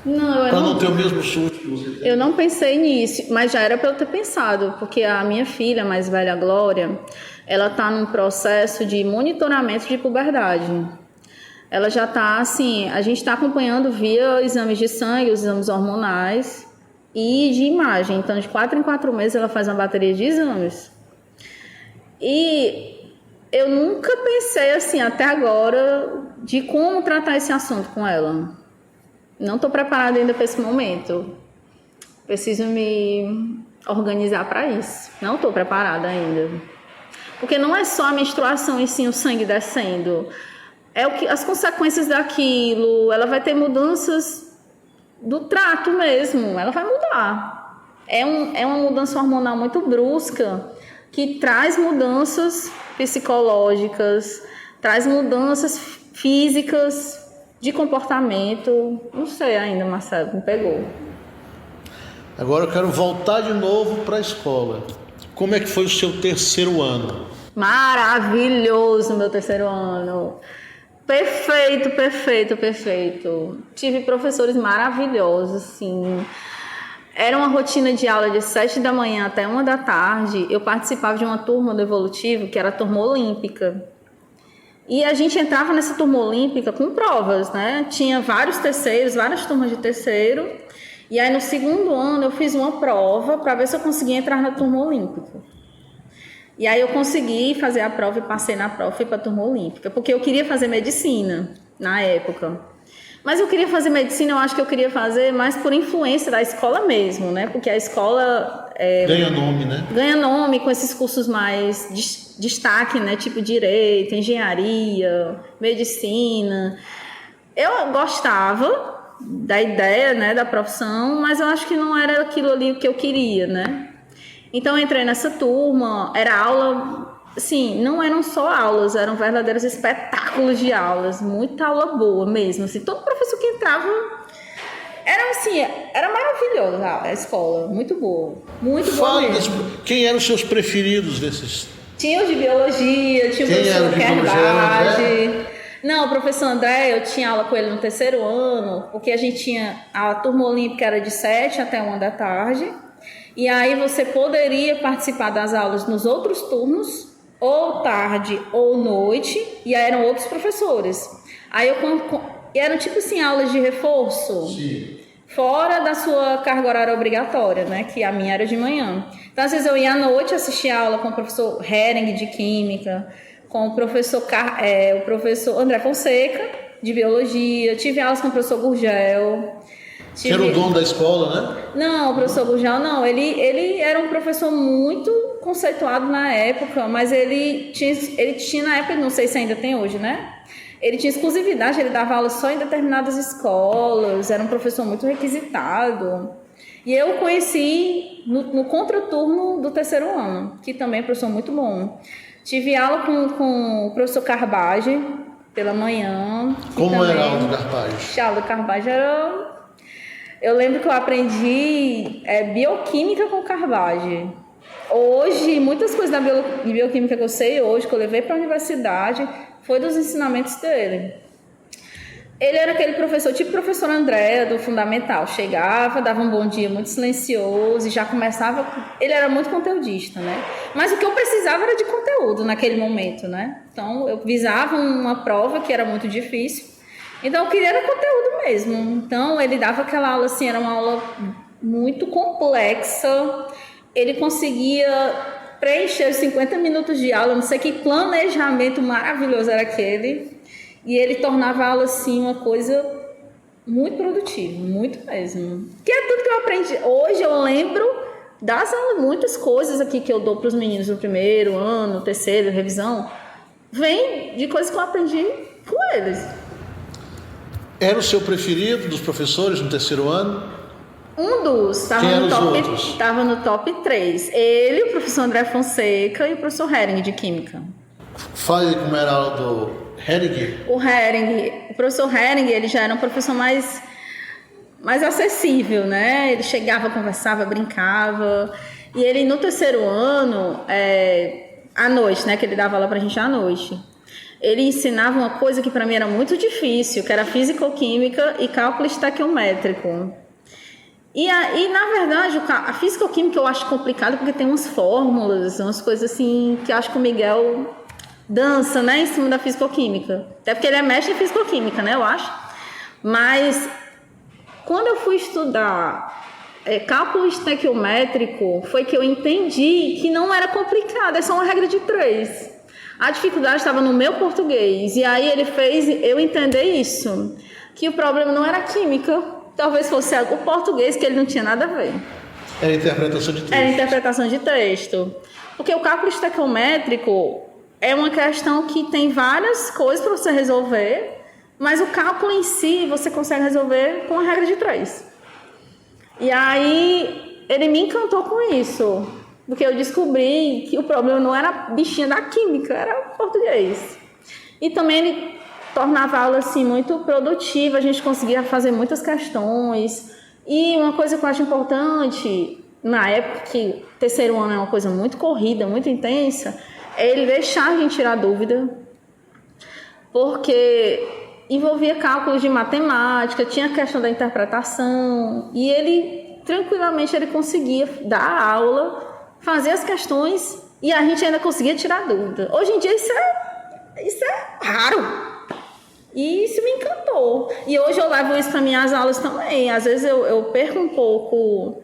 Não, para não ter o mesmo susto que você tem. Eu não pensei nisso, mas já era para eu ter pensado, porque a minha filha mais velha, a Glória, ela está num processo de monitoramento de puberdade. Ela já está assim, a gente está acompanhando via exames de sangue, os exames hormonais e de imagem. Então, de 4 em 4 meses ela faz uma bateria de exames. E eu nunca pensei assim, até agora, de como tratar esse assunto com ela. Não estou preparada ainda para esse momento. Preciso me organizar para isso. Não estou preparada ainda. Porque não é só a menstruação e sim o sangue descendo. As consequências daquilo. Ela vai ter mudanças do trato mesmo. Ela vai mudar. É uma mudança hormonal muito brusca que traz mudanças psicológicas, traz mudanças físicas, de comportamento. Não sei ainda, Marcelo, me pegou. Agora eu quero voltar de novo para a escola. Como é que foi o seu terceiro ano? Maravilhoso, meu terceiro ano. Perfeito, perfeito, perfeito. Tive professores maravilhosos, assim. Era uma rotina de aula de 7 da manhã até 1 da tarde. Eu participava de uma turma do Evolutivo, que era a turma olímpica. E a gente entrava nessa turma olímpica com provas, né? Tinha vários terceiros, várias turmas de terceiro. E aí no segundo ano eu fiz uma prova para ver se eu conseguia entrar na turma olímpica. E aí eu consegui fazer a prova e passei na prova e fui para a turma olímpica, porque eu queria fazer medicina na época. Mas eu queria fazer medicina, eu acho que eu queria fazer mais por influência da escola mesmo, né? Porque a escola... ganha nome, né? Ganha nome com esses cursos mais destaque, né? Tipo direito, engenharia, medicina. Eu gostava da ideia, né? Da profissão, mas eu acho que não era aquilo ali que eu queria, né? Então eu entrei nessa turma, era aula... Assim, não eram só aulas, eram verdadeiros espetáculos de aulas, muita aula boa mesmo, assim, todo professor que entrava era maravilhoso a escola, muito boa Fala mesmo. Quem eram os seus preferidos desses? Tinha o de biologia, tinha o professor Kerbage. Não, o professor André, eu tinha aula com ele no terceiro ano, porque a gente tinha, a turma olímpica era de 7 até 1 da tarde, e aí você poderia participar das aulas nos outros turnos, ou tarde ou noite, e aí eram outros professores. Aí eram tipo assim, aulas de reforço. Sim. Fora da sua carga horária obrigatória, né? Que a minha era de manhã. Então, às vezes eu ia à noite assistir aula com o professor Hering, de Química, com o professor André Fonseca, de Biologia. Tive aulas com o professor Gurgel. Que era o dono da escola, né? Não, o professor Gurgel não. Ele era um professor muito conceituado na época, mas ele tinha na época, não sei se ainda tem hoje, né? Ele tinha exclusividade, ele dava aula só em determinadas escolas, era um professor muito requisitado. E eu conheci no contraturno do terceiro ano, que também é um professor muito bom. Tive aula com o professor Carbage pela manhã. Como era a aula do Carbage? A aula do Carbage era... Eu lembro que eu aprendi bioquímica com Carbage. Hoje, muitas coisas da bioquímica que eu sei hoje, que eu levei para a universidade, foi dos ensinamentos dele. Ele era aquele professor, tipo o professor André, do Fundamental. Chegava, dava um bom dia muito silencioso e já começava... Ele era muito conteudista, né? Mas o que eu precisava era de conteúdo naquele momento, né? Então, eu visava uma prova que era muito difícil. Então, eu queria era conteúdo mesmo. Então, ele dava aquela aula, assim, era uma aula muito complexa, ele conseguia preencher os 50 minutos de aula, não sei que planejamento maravilhoso era aquele, e ele tornava a aula, assim, uma coisa muito produtiva, muito mesmo. Que é tudo que eu aprendi. Hoje eu lembro das aulas, muitas coisas aqui que eu dou para os meninos no primeiro ano, terceiro, revisão, vem de coisas que eu aprendi com eles. Era o seu preferido dos professores no terceiro ano? Um dos, estava no top 3. Ele, o professor André Fonseca e o professor Hering, de Química. Fale como era a aula do Hering. O professor Hering, ele já era um professor mais acessível, né? Ele chegava, conversava, brincava. E ele, no terceiro ano, à noite, né? Que ele dava aula pra gente à noite. Ele ensinava uma coisa que para mim era muito difícil, que era físico-química e cálculo estequiométrico. E na verdade, a físico-química eu acho complicado porque tem umas fórmulas, umas coisas assim, que eu acho que o Miguel dança, né, em cima da físico-química. Até porque ele é mestre em físico-química, né, eu acho. Mas, quando eu fui estudar cálculo estequiométrico, foi que eu entendi que não era complicado, é só uma regra de 3. A dificuldade estava no meu português. E aí ele fez eu entender isso, que o problema não era a química, talvez fosse o português, que ele não tinha nada a ver. Era interpretação de texto. Era interpretação de texto. Porque o cálculo estequiométrico é uma questão que tem várias coisas para você resolver, mas o cálculo em si você consegue resolver com a regra de 3. E aí ele me encantou com isso, porque eu descobri que o problema não era a bichinha da química, era o português. E também ele tornava a aula assim, muito produtiva, a gente conseguia fazer muitas questões. E uma coisa que eu acho importante, na época que terceiro ano é uma coisa muito corrida, muito intensa, é ele deixar a gente tirar dúvida, porque envolvia cálculos de matemática, tinha a questão da interpretação, e ele, tranquilamente, ele conseguia dar a aula, fazer as questões, e a gente ainda conseguia tirar dúvida. Hoje em dia isso é raro. E isso me encantou. E hoje eu levo isso para minhas aulas também. Às vezes eu perco um pouco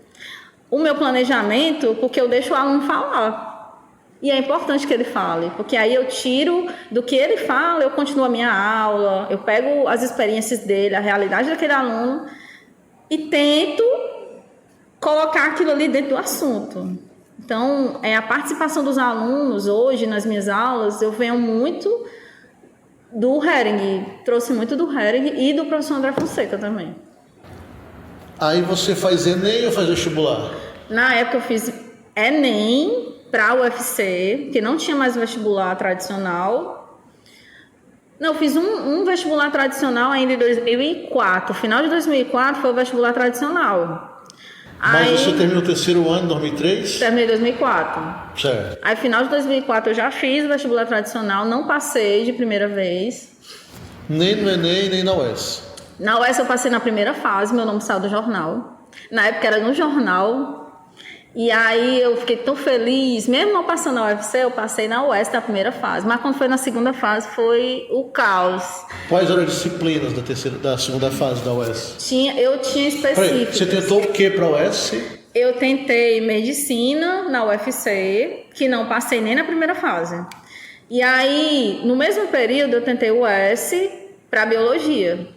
o meu planejamento porque eu deixo o aluno falar. E é importante que ele fale, porque aí eu tiro do que ele fala, eu continuo a minha aula, eu pego as experiências dele, a realidade daquele aluno e tento colocar aquilo ali dentro do assunto. Então, a participação dos alunos hoje nas minhas aulas, eu venho muito do Hering, trouxe muito do Hering e do professor André Fonseca também. Aí você faz Enem ou faz vestibular? Na época eu fiz Enem para a UFC, que não tinha mais vestibular tradicional. Não, eu fiz um vestibular tradicional ainda em 2004. Final de 2004 foi o vestibular tradicional. Mas aí, você terminou o terceiro ano em 2003? Terminei em 2004. Certo. Aí, final de 2004, eu já fiz o vestibular tradicional, não passei de primeira vez. Nem no Enem, nem na UES? Na UES eu passei na primeira fase, meu nome saiu do jornal. Na época era no jornal. E aí eu fiquei tão feliz, mesmo não passando na UFC, eu passei na UES na primeira fase. Mas quando foi na segunda fase, foi o caos. Quais eram as disciplinas da segunda fase da UES? Eu tinha específicas. Você tentou o que para a UES? Eu tentei medicina na UFC, que não passei nem na primeira fase. E aí, no mesmo período, eu tentei o UES para biologia.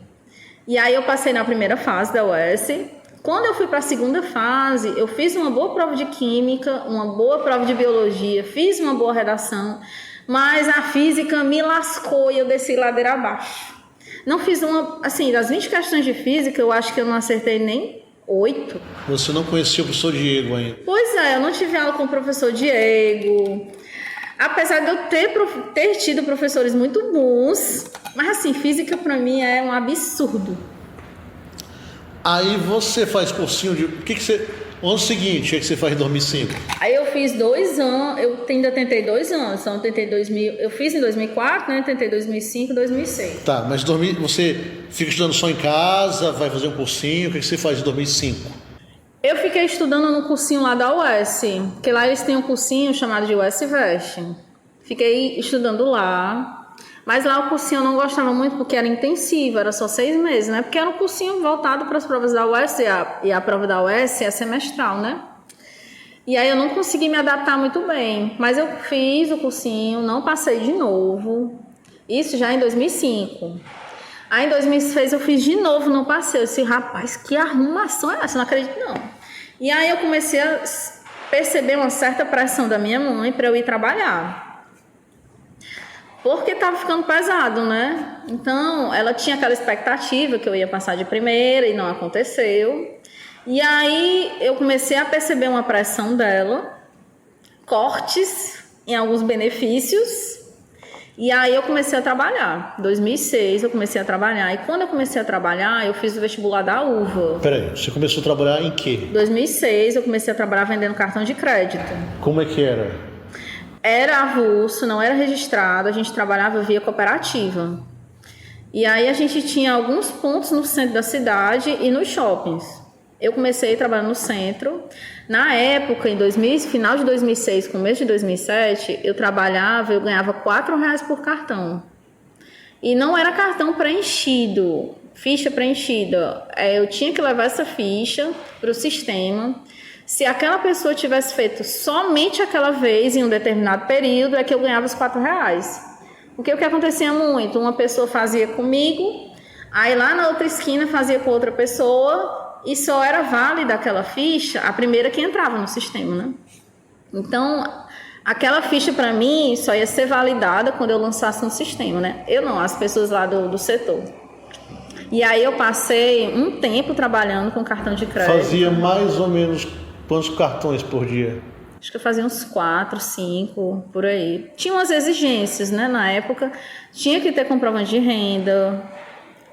E aí eu passei na primeira fase da UES. Quando eu fui para a segunda fase, eu fiz uma boa prova de química, uma boa prova de biologia, fiz uma boa redação, mas a física me lascou e eu desci ladeira abaixo. Não fiz assim, das 20 questões de física, eu acho que eu não acertei nem 8. Você não conhecia o professor Diego ainda? Pois é, eu não tive aula com o professor Diego. Apesar de eu ter tido professores muito bons, mas assim, física para mim é um absurdo. Aí você faz cursinho de... O ano seguinte, o que você faz em 2005? Aí eu fiz 2 anos, eu ainda tentei 2 anos, então eu fiz em 2004, né? Tentei 2005 e 2006. Tá, mas você fica estudando só em casa, vai fazer um cursinho, o que você faz em 2005? Eu fiquei estudando no cursinho lá da UES, porque lá eles têm um cursinho chamado de UES Veste. Fiquei estudando lá. Mas lá o cursinho eu não gostava muito porque era intensivo, era só 6 meses, né? Porque era um cursinho voltado para as provas da UES e a prova da UES é semestral, né? E aí eu não consegui me adaptar muito bem, mas eu fiz o cursinho, não passei de novo, isso já em 2005. Aí em 2006 eu fiz de novo, não passei. Eu disse, rapaz, que arrumação é essa? Eu não acredito não. E aí eu comecei a perceber uma certa pressão da minha mãe para eu ir trabalhar. Porque estava ficando pesado, né? Então ela tinha aquela expectativa que eu ia passar de primeira e não aconteceu. E aí eu comecei a perceber uma pressão dela, cortes em alguns benefícios. E aí eu comecei a trabalhar. Em 2006 eu comecei a trabalhar. E quando eu comecei a trabalhar, eu fiz o vestibular da UVA. Peraí, você começou a trabalhar em quê? Em 2006 eu comecei a trabalhar vendendo cartão de crédito. Como é que era? Era avulso, não era registrado. A gente trabalhava via cooperativa. E aí a gente tinha alguns pontos no centro da cidade e nos shoppings. Eu comecei trabalhando no centro. Na época, final de 2006, começo de 2007, eu trabalhava, eu ganhava R$4 por cartão. E não era cartão preenchido, ficha preenchida. Eu tinha que levar essa ficha para o sistema. Se aquela pessoa tivesse feito somente aquela vez em um determinado período, é que eu ganhava os R$4. Porque o que acontecia muito, uma pessoa fazia comigo, aí lá na outra esquina fazia com outra pessoa, e só era válida aquela ficha a primeira que entrava no sistema, né? Então, aquela ficha para mim só ia ser validada quando eu lançasse no sistema, né? Eu não, as pessoas lá do setor. E aí eu passei um tempo trabalhando com cartão de crédito. Fazia mais ou menos quantos cartões por dia? Acho que eu fazia uns 4, 5, por aí. Tinha umas exigências, né? Na época, tinha que ter comprovante de renda.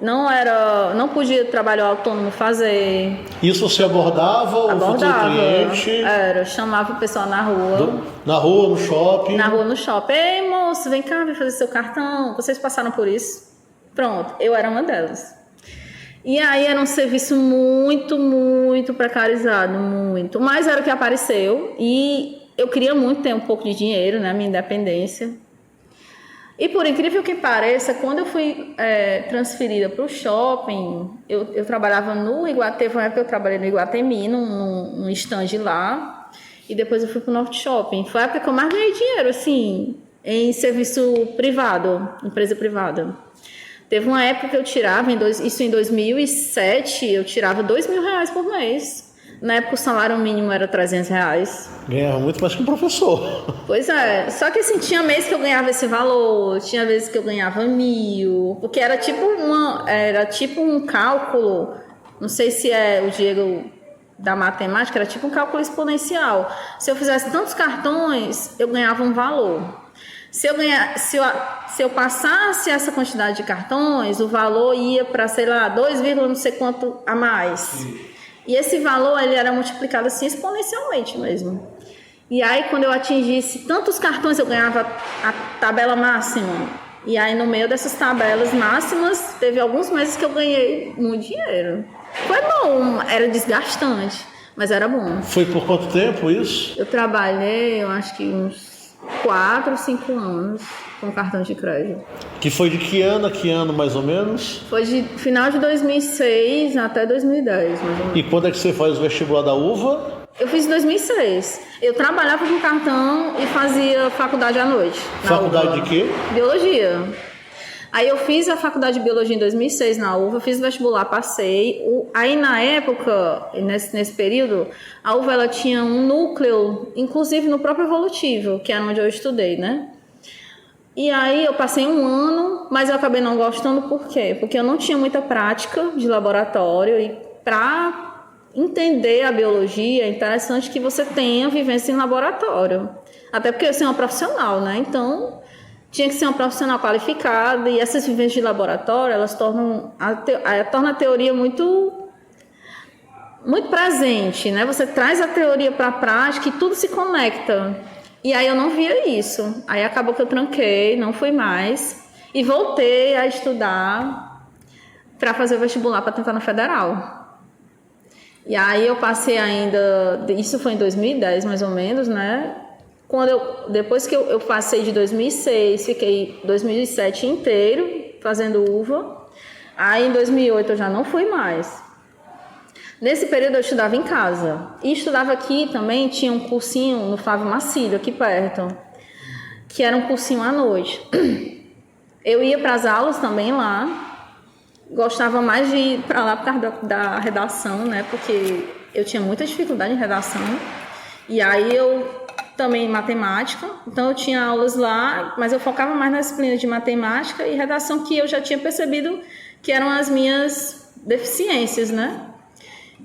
Não podia trabalho autônomo fazer. Isso você abordava ou Abordava, cliente? Chamava o pessoal na rua. Na rua, no shopping? Na rua, no shopping. Ei, moço, vem cá, vem fazer seu cartão. Vocês passaram por isso? Pronto, eu era uma delas. E aí era um serviço muito, muito precarizado, muito. Mas era o que apareceu. E eu queria muito ter um pouco de dinheiro, né? Minha independência. E por incrível que pareça, quando eu fui transferida para o shopping, eu trabalhava no Iguatemi, teve uma época que eu trabalhei no Iguatemi, num stand lá, e depois eu fui para o Norte Shopping. Foi a época que eu mais ganhei dinheiro, assim, em serviço privado, empresa privada. Teve uma época que eu tirava, isso em 2007, eu tirava R$2.000 por mês. Na época o salário mínimo era R$300. Ganhava muito mais que um professor. Pois é, só que assim, tinha mês que eu ganhava esse valor, tinha vezes que eu ganhava 1.000, porque era tipo um cálculo, não sei se é o Diego da matemática, era tipo um cálculo exponencial. Se eu fizesse tantos cartões, eu ganhava um valor. Se eu passasse essa quantidade de cartões, o valor ia para, sei lá, 2, não sei quanto a mais. Sim. E esse valor ele era multiplicado assim exponencialmente mesmo. E aí quando eu atingisse tantos cartões eu ganhava a tabela máxima. E aí no meio dessas tabelas máximas teve alguns meses que eu ganhei muito dinheiro. Foi bom, era desgastante, mas era bom. Foi por quanto tempo isso? Eu trabalhei, eu acho que uns 4, 5 anos com cartão de crédito. Que foi de que ano a que ano, mais ou menos? Foi de final de 2006 até 2010, mais ou menos. E quando é que você faz o vestibular da UVA? Eu fiz em 2006. Eu trabalhava com cartão e fazia faculdade à noite. Faculdade de quê? Biologia. Aí eu fiz a faculdade de Biologia em 2006 na UVA, fiz o vestibular, passei. Aí na época, nesse período, a UVA ela tinha um núcleo, inclusive no próprio Evolutivo, que era onde eu estudei, né? E aí eu passei um ano, mas eu acabei não gostando, por quê? Porque eu não tinha muita prática de laboratório e para entender a biologia é interessante que você tenha vivência em laboratório. Até porque eu sou uma profissional, né? Então tinha que ser uma profissional qualificada e essas vivências de laboratório, elas tornam a teoria muito presente, né? Você traz a teoria para a prática e tudo se conecta. E aí eu não via isso. Aí acabou que eu tranquei, não fui mais e voltei a estudar para fazer o vestibular para tentar na Federal. E aí eu passei ainda, isso foi em 2010 mais ou menos, né? Depois que eu passei de 2006, fiquei 2007 inteiro fazendo UVA. Aí em 2008 eu já não fui mais. Nesse período eu estudava em casa. E estudava aqui também, tinha um cursinho no Flávio Marcílio, aqui perto, que era um cursinho à noite. Eu ia para as aulas também lá. Gostava mais de ir para lá por causa da redação, né? Porque eu tinha muita dificuldade em redação. E aí eu também em matemática. Então eu tinha aulas lá, mas eu focava mais na disciplina de matemática e redação, que eu já tinha percebido que eram as minhas deficiências, né?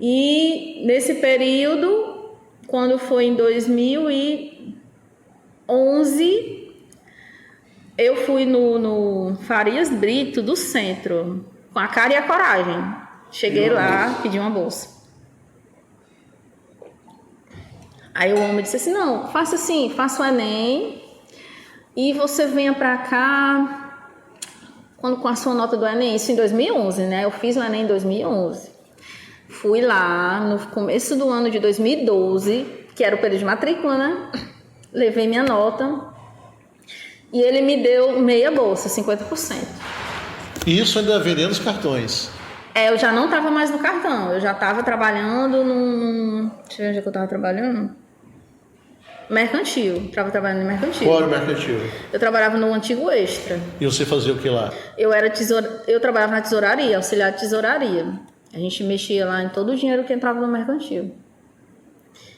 E nesse período, quando foi em 2011, eu fui no Farias Brito do centro, com a cara e a coragem. Cheguei lá, pedi uma bolsa. Aí o homem disse assim, não, faça assim, faça o Enem e você venha pra cá com a sua nota do Enem, isso em 2011, né? Eu fiz o Enem em 2011. Fui lá no começo do ano de 2012, que era o período de matrícula, né? Levei minha nota e ele me deu meia bolsa, 50%. Isso ainda vendendo os cartões. Eu já não estava mais no cartão, eu já estava trabalhando num... Deixa eu ver onde é que eu estava trabalhando. Mercantil, estava trabalhando em mercantil. Qual era o mercantil? Eu trabalhava no antigo Extra. E você fazia o que lá? Eu trabalhava na tesouraria, auxiliar de tesouraria. A gente mexia lá em todo o dinheiro que entrava no mercantil.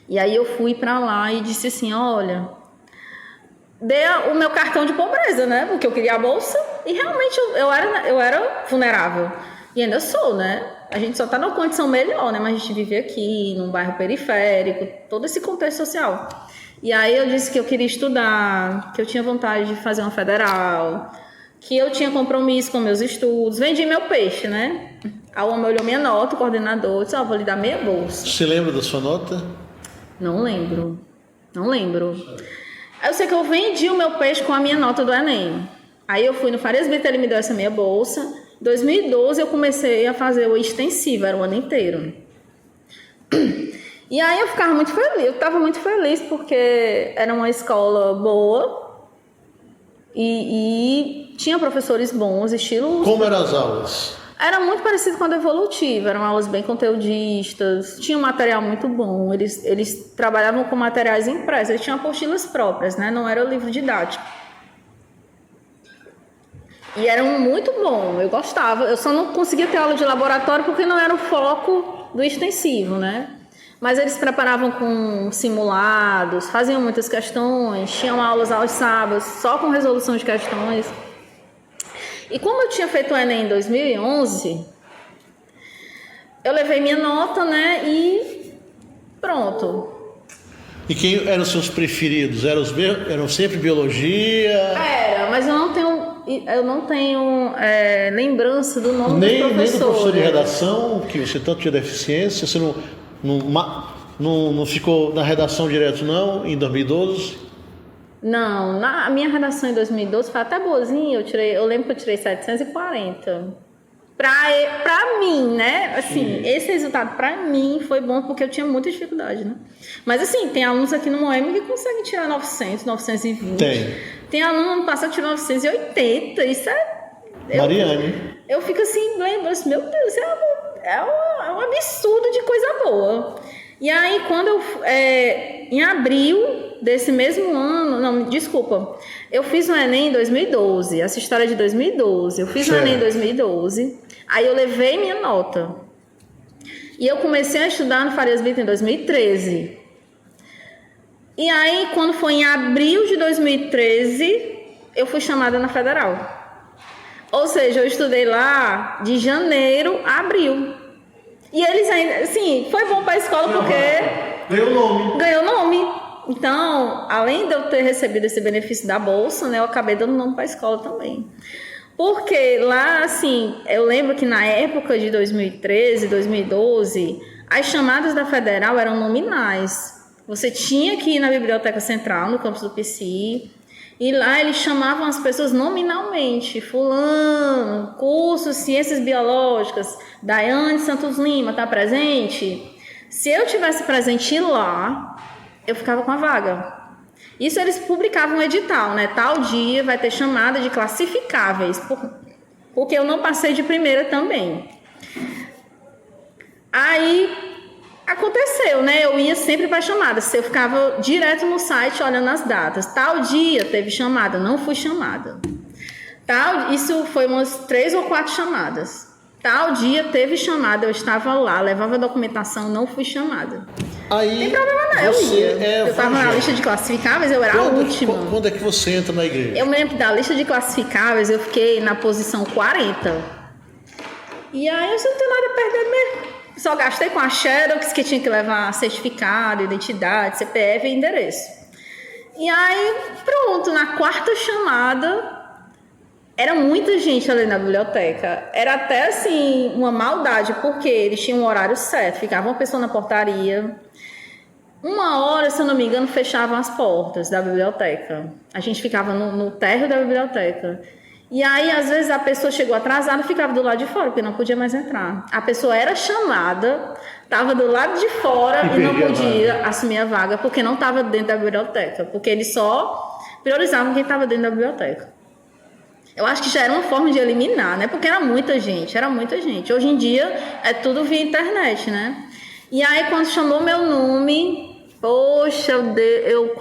E aí eu fui para lá e disse assim, olha, dei o meu cartão de pobreza, né? Porque eu queria a bolsa e realmente eu era vulnerável. E ainda sou, né? A gente só tá numa condição melhor, né? Mas a gente vive aqui, num bairro periférico, todo esse contexto social. E aí eu disse que eu queria estudar, que eu tinha vontade de fazer uma federal, que eu tinha compromisso com meus estudos, vendi meu peixe, né? Aí o homem olhou minha nota, o coordenador, disse, vou lhe dar meia bolsa. Você lembra da sua nota? Não lembro. Aí eu sei que eu vendi o meu peixe com a minha nota do Enem. Aí eu fui no Farias Brito, ele me deu essa meia bolsa. Em 2012 eu comecei a fazer o extensivo, era o ano inteiro. E aí eu ficava muito feliz, eu estava muito feliz porque era uma escola boa e tinha professores bons, estilo... Como eram as aulas? Era muito parecido com a do Evolutivo, eram aulas bem conteudistas, tinha um material muito bom, eles trabalhavam com materiais impressos, eles tinham apostilas próprias, né? Não era o livro didático. E era muito bom, eu gostava, eu só não conseguia ter aula de laboratório porque não era o foco do extensivo, né? Mas eles preparavam com simulados, faziam muitas questões, tinham aulas aos sábados, só com resolução de questões. E como eu tinha feito o Enem em 2011, eu levei minha nota, né, e pronto. E quem eram os seus preferidos? Eram sempre biologia? Era, mas eu não tenho lembrança do nome dos professores. Nem do professor de redação, que você tanto tinha deficiência, você não ficou na redação direto não, em 2012? Não, a minha redação em 2012 foi até boazinha, eu lembro que eu tirei 740. Pra mim, né, assim, esse resultado pra mim foi bom porque eu tinha muita dificuldade, né. Mas assim, tem alunos aqui no Moema que conseguem tirar 900, 920. Tem aluno ano passado que tirou 980, isso é... Mariane. Eu fico assim, lembro assim, meu Deus, é um absurdo de coisa boa. E aí, quando em abril desse mesmo ano, não, desculpa, eu fiz o Enem em 2012, essa história é de 2012, eu fiz o Enem em 2012, aí eu levei minha nota. E eu comecei a estudar no Farias Brito em 2013. E aí, quando foi em abril de 2013, eu fui chamada na Federal. Ou seja, eu estudei lá de janeiro a abril. E eles ainda, assim, foi bom para a escola porque... Ganhou nome. Então, além de eu ter recebido esse benefício da bolsa, né, eu acabei dando nome para a escola também. Porque lá, assim, eu lembro que na época de 2013, 2012, as chamadas da Federal eram nominais. Você tinha que ir na Biblioteca Central, no campus do PCI, e lá eles chamavam as pessoas nominalmente. Fulano, curso Ciências Biológicas, Daiane Santos Lima, está presente? Se eu tivesse presente lá, eu ficava com a vaga. Isso eles publicavam um edital, né? Tal dia vai ter chamada de classificáveis, porque eu não passei de primeira também. Aí aconteceu, né? Eu ia sempre para chamadas. Eu ficava direto no site olhando as datas. Tal dia teve chamada, não fui chamada. Isso foi umas 3 ou 4 chamadas. Tal dia teve chamada, eu estava lá, levava a documentação, não fui chamada. Aí, não tem problema não, eu ia. Eu estava na lista de classificáveis, eu era a última. Quando é que você entra na igreja? Eu me lembro da lista de classificáveis, eu fiquei na posição 40. E aí eu não tenho nada a perder mesmo. Só gastei com a Xerox, que tinha que levar certificado, identidade, CPF e endereço. E aí, pronto, na 4ª chamada, era muita gente ali na biblioteca. Era até, assim, uma maldade, porque eles tinham um horário certo. Ficava uma pessoa na portaria. 1 hora, se eu não me engano, fechavam as portas da biblioteca. A gente ficava no térreo da biblioteca. E aí, às vezes, a pessoa chegou atrasada e ficava do lado de fora, porque não podia mais entrar. A pessoa era chamada, estava do lado de fora e não podia assumir a vaga, porque não estava dentro da biblioteca. Porque eles só priorizavam quem estava dentro da biblioteca. Eu acho que já era uma forma de eliminar, né? Porque era muita gente. Hoje em dia, é tudo via internet, né? E aí, quando chamou meu nome, poxa, eu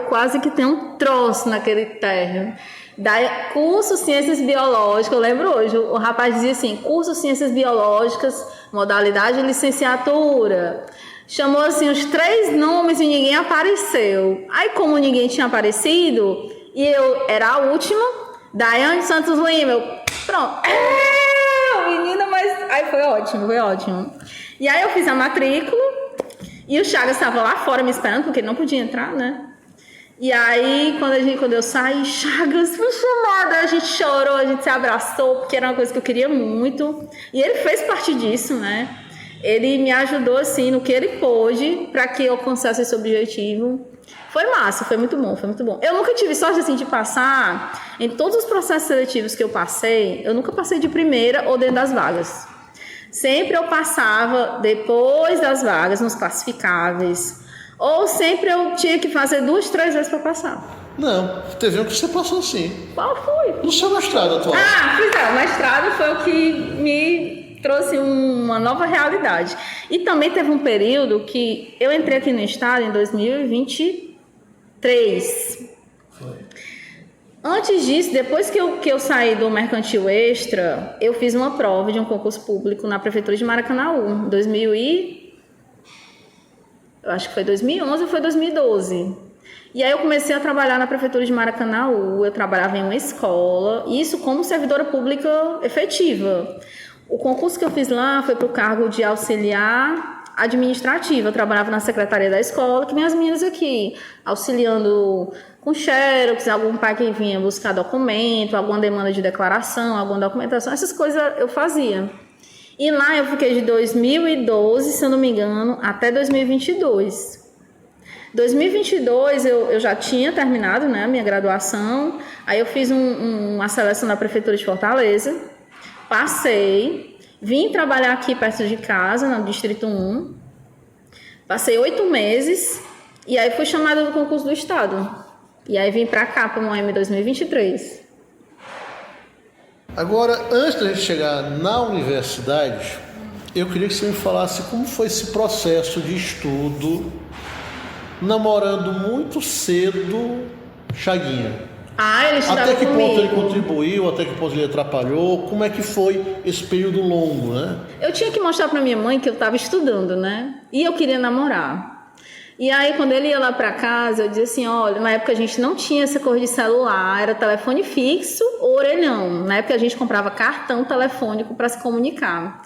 quase que tenho um troço naquele térreo. Da curso Ciências Biológicas, eu lembro hoje, o rapaz dizia assim, curso Ciências Biológicas, modalidade de licenciatura. Chamou assim os 3 nomes e ninguém apareceu. Aí como ninguém tinha aparecido, e eu era a última, Daiane Santos Lima, eu, pronto, menina, mas aí foi ótimo. E aí eu fiz a matrícula, e o Chagas estava lá fora me esperando, porque ele não podia entrar, né? E aí, quando eu saí, Chagas foi chamada, a gente chorou, a gente se abraçou, porque era uma coisa que eu queria muito. E ele fez parte disso, né? Ele me ajudou, assim, no que ele pôde, para que eu alcançasse esse objetivo. Foi massa, foi muito bom. Eu nunca tive sorte, assim, de passar, em todos os processos seletivos que eu passei, eu nunca passei de primeira ou dentro das vagas. Sempre eu passava depois das vagas, nos classificáveis. Ou sempre eu tinha que fazer 2, 3 vezes para passar? Não, teve um que você passou sim. Qual foi? No seu mestrado atual. O mestrado foi o que me trouxe uma nova realidade. E também teve um período que eu entrei aqui no estado em 2023. Foi. Antes disso, depois que eu saí do Mercantil Extra, eu fiz uma prova de um concurso público na Prefeitura de Maracanaú, eu acho que foi 2011 ou foi 2012. E aí eu comecei a trabalhar na Prefeitura de Maracanaú, eu trabalhava em uma escola, isso como servidora pública efetiva. O concurso que eu fiz lá foi para o cargo de auxiliar administrativa. Eu trabalhava na secretaria da escola, que nem as meninas aqui, auxiliando com xerox, algum pai que vinha buscar documento, alguma demanda de declaração, alguma documentação, essas coisas eu fazia. E lá eu fiquei de 2012, se eu não me engano, até 2022. 2022 eu já tinha terminado, né, a minha graduação, aí eu fiz uma seleção na Prefeitura de Fortaleza, passei, vim trabalhar aqui perto de casa, no Distrito 1, passei 8 meses e aí fui chamada do concurso do Estado. E aí vim para cá, para o Moema 2023. Agora, antes da gente chegar na universidade, eu queria que você me falasse como foi esse processo de estudo, namorando muito cedo Chaguinha. Ele estudava até que comigo. Ponto ele contribuiu, até que ponto ele atrapalhou, como é que foi esse período longo, né? Eu tinha que mostrar para minha mãe que eu estava estudando, né? E eu queria namorar. E aí, quando ele ia lá para casa, eu dizia assim, olha, na época a gente não tinha essa cor de celular, era telefone fixo ou orelhão. Na época a gente comprava cartão telefônico para se comunicar.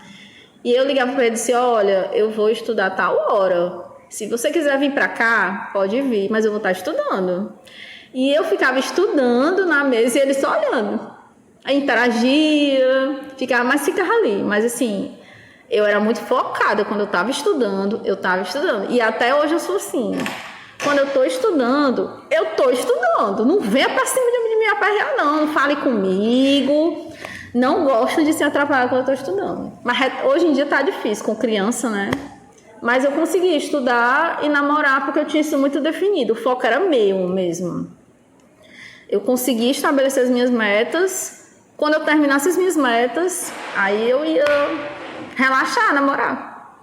E eu ligava para ele e disse, olha, eu vou estudar tal hora. Se você quiser vir para cá, pode vir, mas eu vou estar estudando. E eu ficava estudando na mesa e ele só olhando. Aí interagia, ficava ali. Mas assim, eu era muito focada. Quando eu estava estudando, eu estava estudando. E até hoje eu sou assim. Quando eu estou estudando, eu estou estudando. Não venha para cima de me aperrear, não. Não fale comigo. Não gosto de se atrapalhar quando eu estou estudando. Mas hoje em dia está difícil com criança, né? Mas eu consegui estudar e namorar porque eu tinha isso muito definido. O foco era meu mesmo. Eu consegui estabelecer as minhas metas. Quando eu terminasse as minhas metas, aí eu ia relaxar, namorar.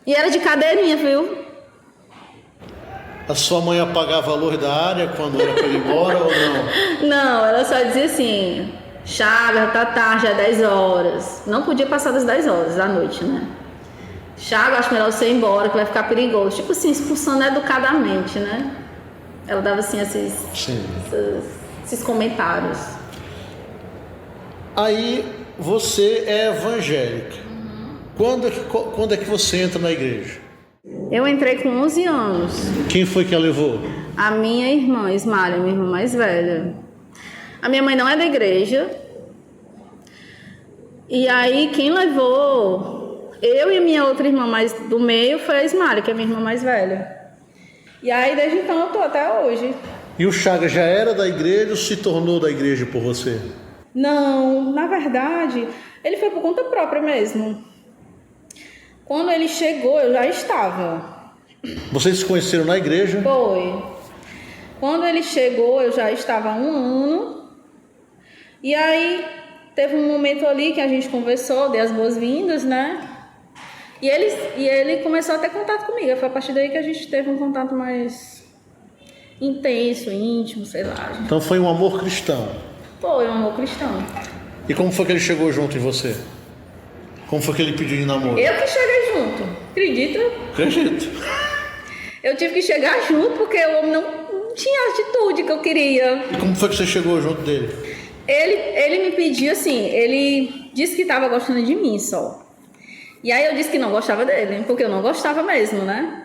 E era de cadeirinha, viu? A sua mãe apagava a luz da área quando era para ir embora ou não? Não, ela só dizia assim, Chagas, tá tarde, é 10 horas. Não podia passar das 10 horas da noite, né? Chagas, acho melhor você ir embora, que vai ficar perigoso. Tipo assim, expulsando educadamente, né? Ela dava assim esses comentários. Aí você é evangélica. Quando é que você entra na igreja? Eu entrei com 11 anos. Quem foi que a levou? A minha irmã, Ismália, minha irmã mais velha. A minha mãe não é da igreja. E aí quem levou eu e a minha outra irmã mais do meio foi a Ismália, que é a minha irmã mais velha. E aí desde então eu tô até hoje. E o Chagas já era da igreja ou se tornou da igreja por você? Não, na verdade, ele foi por conta própria mesmo. Quando ele chegou, eu já estava. Vocês se conheceram na igreja? Foi. Quando ele chegou, eu já estava há 1 ano. E aí, teve um momento ali que a gente conversou, dei as boas-vindas, né? E ele começou a ter contato comigo. Foi a partir daí que a gente teve um contato mais intenso, íntimo, sei lá. Então foi um amor cristão. Foi um amor cristão. E como foi que ele chegou junto em você? Como foi que ele pediu em namoro? Eu que cheguei junto. Acredita? Acredito. Eu tive que chegar junto porque o homem não tinha a atitude que eu queria. E como foi que você chegou junto dele? Ele me pediu assim, ele disse que estava gostando de mim só. E aí eu disse que não gostava dele, porque eu não gostava mesmo, né?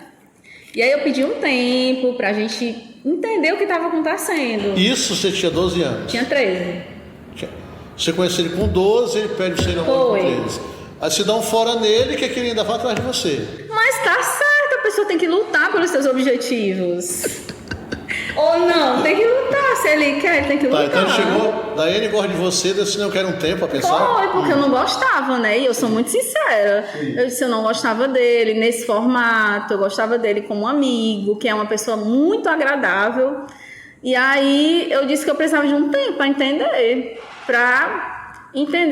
E aí eu pedi um tempo pra gente entender o que estava acontecendo. Isso você tinha 12 anos? Tinha 13. Você conheceu ele com 12, ele pede você namoro com 13. Aí você dá um fora nele que ele ainda vai atrás de você. Mas tá certo, a pessoa tem que lutar pelos seus objetivos. Ou não, tem que lutar. Se ele quer, ele tem que lutar. Então ele chegou, daí ele gosta de você, disse, eu quero um tempo a pensar. Foi, porque eu não gostava, né? E eu sou muito sincera. Sim. Eu disse, eu não gostava dele nesse formato, eu gostava dele como amigo, que é uma pessoa muito agradável. E aí eu disse que eu precisava de um tempo para entender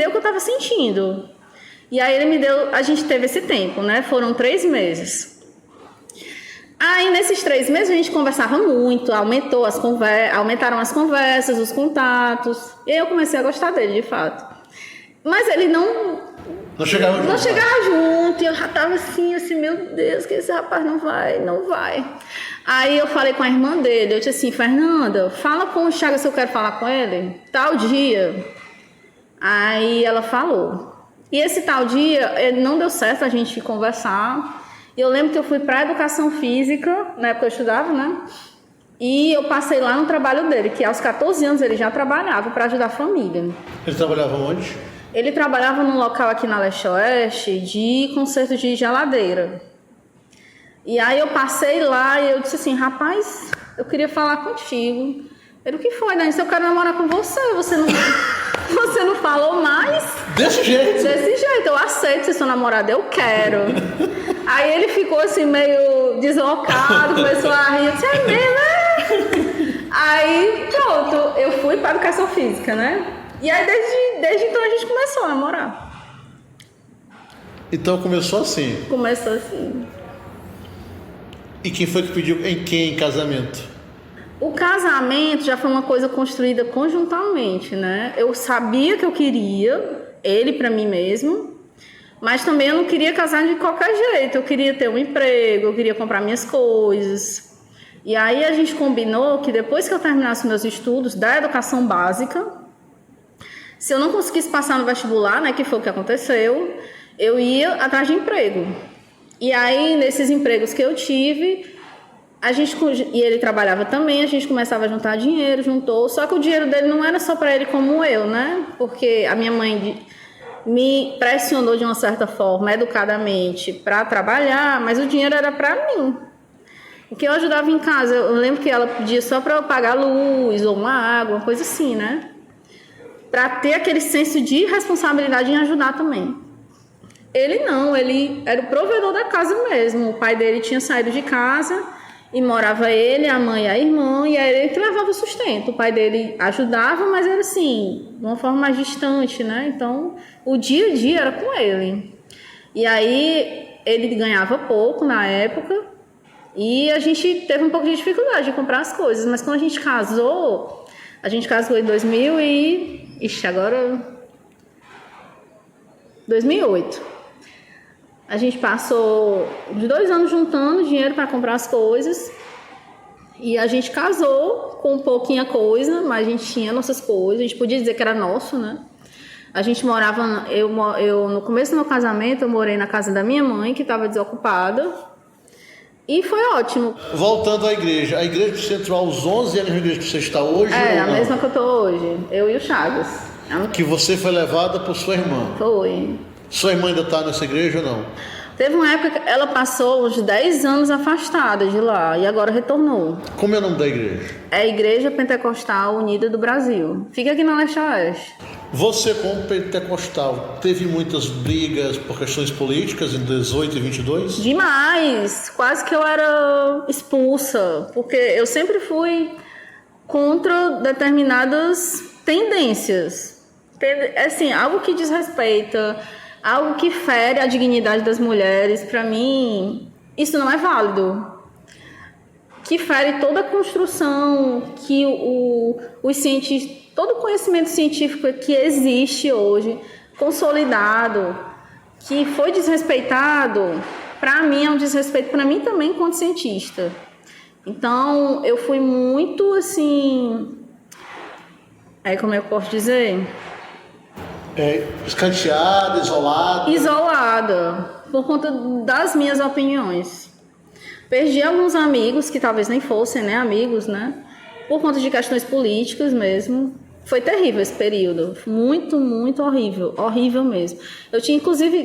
o que eu estava sentindo. E aí ele me deu, a gente teve esse tempo, né? Foram 3 meses. Aí nesses 3 meses a gente conversava muito, aumentaram as conversas, os contatos. E aí eu comecei a gostar dele, de fato. Mas ele não chegava junto. E eu já tava assim, meu Deus, que esse rapaz não vai. Aí eu falei com a irmã dele, eu disse assim, Fernanda, fala com o Chagas se eu quero falar com ele, tal dia. Aí ela falou. E esse tal dia, não deu certo a gente conversar. Eu lembro que eu fui para educação física, na época eu estudava, né? E eu passei lá no trabalho dele, que aos 14 anos ele já trabalhava para ajudar a família. Ele trabalhava onde? Ele trabalhava num local aqui na Leste-Oeste de conserto de geladeira. E aí eu passei lá e eu disse assim, rapaz, eu queria falar contigo. Ele, o que foi, Dani? Eu quero namorar com você, você não falou mais? Desse jeito? Desse jeito, eu aceito ser seu namorado, eu quero. Aí ele ficou assim meio deslocado, começou a rir, eu disse, é mesmo? Aí pronto, eu fui para educação física, né? E aí desde então a gente começou a namorar. Então começou assim? Começou assim. E quem foi que pediu em casamento? O casamento já foi uma coisa construída conjuntamente, né? Eu sabia que eu queria ele para mim mesmo, mas também eu não queria casar de qualquer jeito. Eu queria ter um emprego, eu queria comprar minhas coisas. E aí a gente combinou que depois que eu terminasse meus estudos da educação básica, se eu não conseguisse passar no vestibular, né, que foi o que aconteceu, eu ia atrás de emprego. E aí, nesses empregos que eu tive, e ele trabalhava também, a gente começava a juntar dinheiro, juntou, só que o dinheiro dele não era só para ele como eu, né? Porque a minha mãe me pressionou de uma certa forma, educadamente, para trabalhar, mas o dinheiro era para mim. O que eu ajudava em casa, eu lembro que ela pedia só para eu pagar luz ou uma água, uma coisa assim, né? Para ter aquele senso de responsabilidade em ajudar também. Ele não, ele era o provedor da casa mesmo. O pai dele tinha saído de casa e morava ele, a mãe e a irmã, e aí ele que levava o sustento. O pai dele ajudava, mas era assim, de uma forma mais distante, né? Então, o dia a dia era com ele. E aí, ele ganhava pouco na época e a gente teve um pouco de dificuldade de comprar as coisas, mas quando a gente casou em 2000 e... Ixi, agora... 2008. A gente passou de 2 anos juntando dinheiro para comprar as coisas e a gente casou com pouquinha coisa, mas a gente tinha nossas coisas, a gente podia dizer que era nosso, né? A gente morava, eu no começo do meu casamento, eu morei na casa da minha mãe, que estava desocupada, e foi ótimo. Voltando à igreja, a igreja que você entrou aos 11 é a mesma igreja que você está hoje? É, a mesma que eu estou hoje, eu e o Chagas. Que você foi levada por sua irmã? Foi. Sua irmã ainda está nessa igreja ou não? Teve uma época que ela passou uns 10 anos afastada de lá e agora retornou. Como é o nome da igreja? É a Igreja Pentecostal Unida do Brasil. Fica aqui na Leste Oeste. Você, como pentecostal, teve muitas brigas por questões políticas em 18 e 22? Demais! Quase que eu era expulsa, porque eu sempre fui contra determinadas tendências. Assim, algo que desrespeita, algo que fere a dignidade das mulheres, para mim, isso não é válido. Que fere toda a construção, que os cientistas, todo o conhecimento científico que existe hoje, consolidado, que foi desrespeitado, para mim é um desrespeito, para mim também, enquanto cientista. Então, eu fui muito, assim... como eu posso dizer? Escanteada, isolada. Isolada, por conta das minhas opiniões. Perdi alguns amigos, que talvez nem fossem, né, amigos, né? Por conta de questões políticas mesmo. Foi terrível esse período. Muito, muito horrível. Horrível mesmo.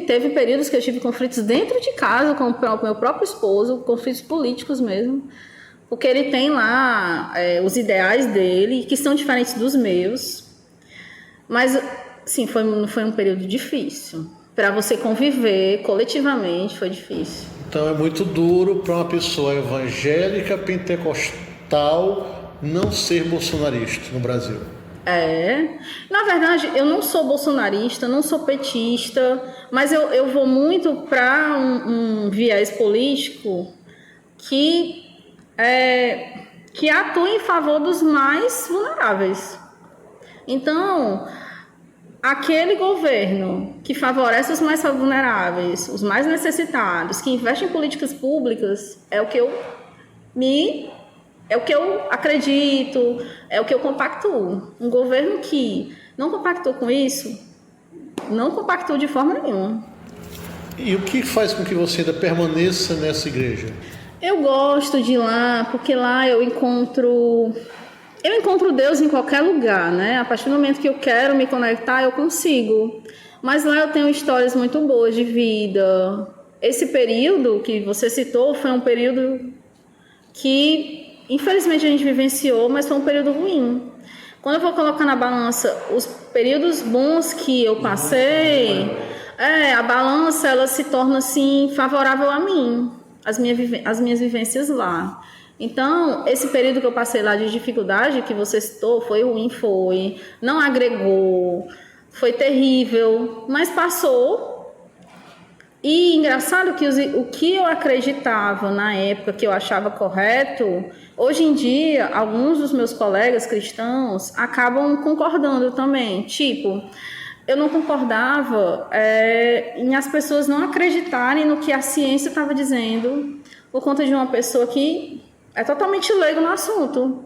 Teve períodos que eu tive conflitos dentro de casa com o meu próprio esposo, conflitos políticos mesmo. Porque ele tem lá os ideais dele, que são diferentes dos meus. Mas, sim, foi um período difícil. Para você conviver coletivamente, foi difícil. Então é muito duro para uma pessoa evangélica pentecostal não ser bolsonarista no Brasil. Na verdade, eu não sou bolsonarista, não sou petista, mas eu vou muito para um viés político que atua em favor dos mais vulneráveis. Então, aquele governo que favorece os mais vulneráveis, os mais necessitados, que investe em políticas públicas, é o que eu acredito, é o que eu compactuo. Um governo que não compactua com isso, não compactua de forma nenhuma. E o que faz com que você ainda permaneça nessa igreja? Eu gosto de ir lá, porque lá eu encontro Deus em qualquer lugar, né? A partir do momento que eu quero me conectar, eu consigo. Mas lá eu tenho histórias muito boas de vida. Esse período que você citou foi um período que, infelizmente, a gente vivenciou, mas foi um período ruim. Quando eu vou colocar na balança os períodos bons que eu passei, a balança ela se torna assim favorável a mim, as minhas vivências lá. Então, esse período que eu passei lá de dificuldade que você citou foi ruim, não agregou, foi terrível, mas passou. E engraçado que o que eu acreditava na época, que eu achava correto, hoje em dia, alguns dos meus colegas cristãos acabam concordando também. Tipo, eu não concordava em as pessoas não acreditarem no que a ciência estava dizendo, por conta de uma pessoa que é totalmente leigo no assunto.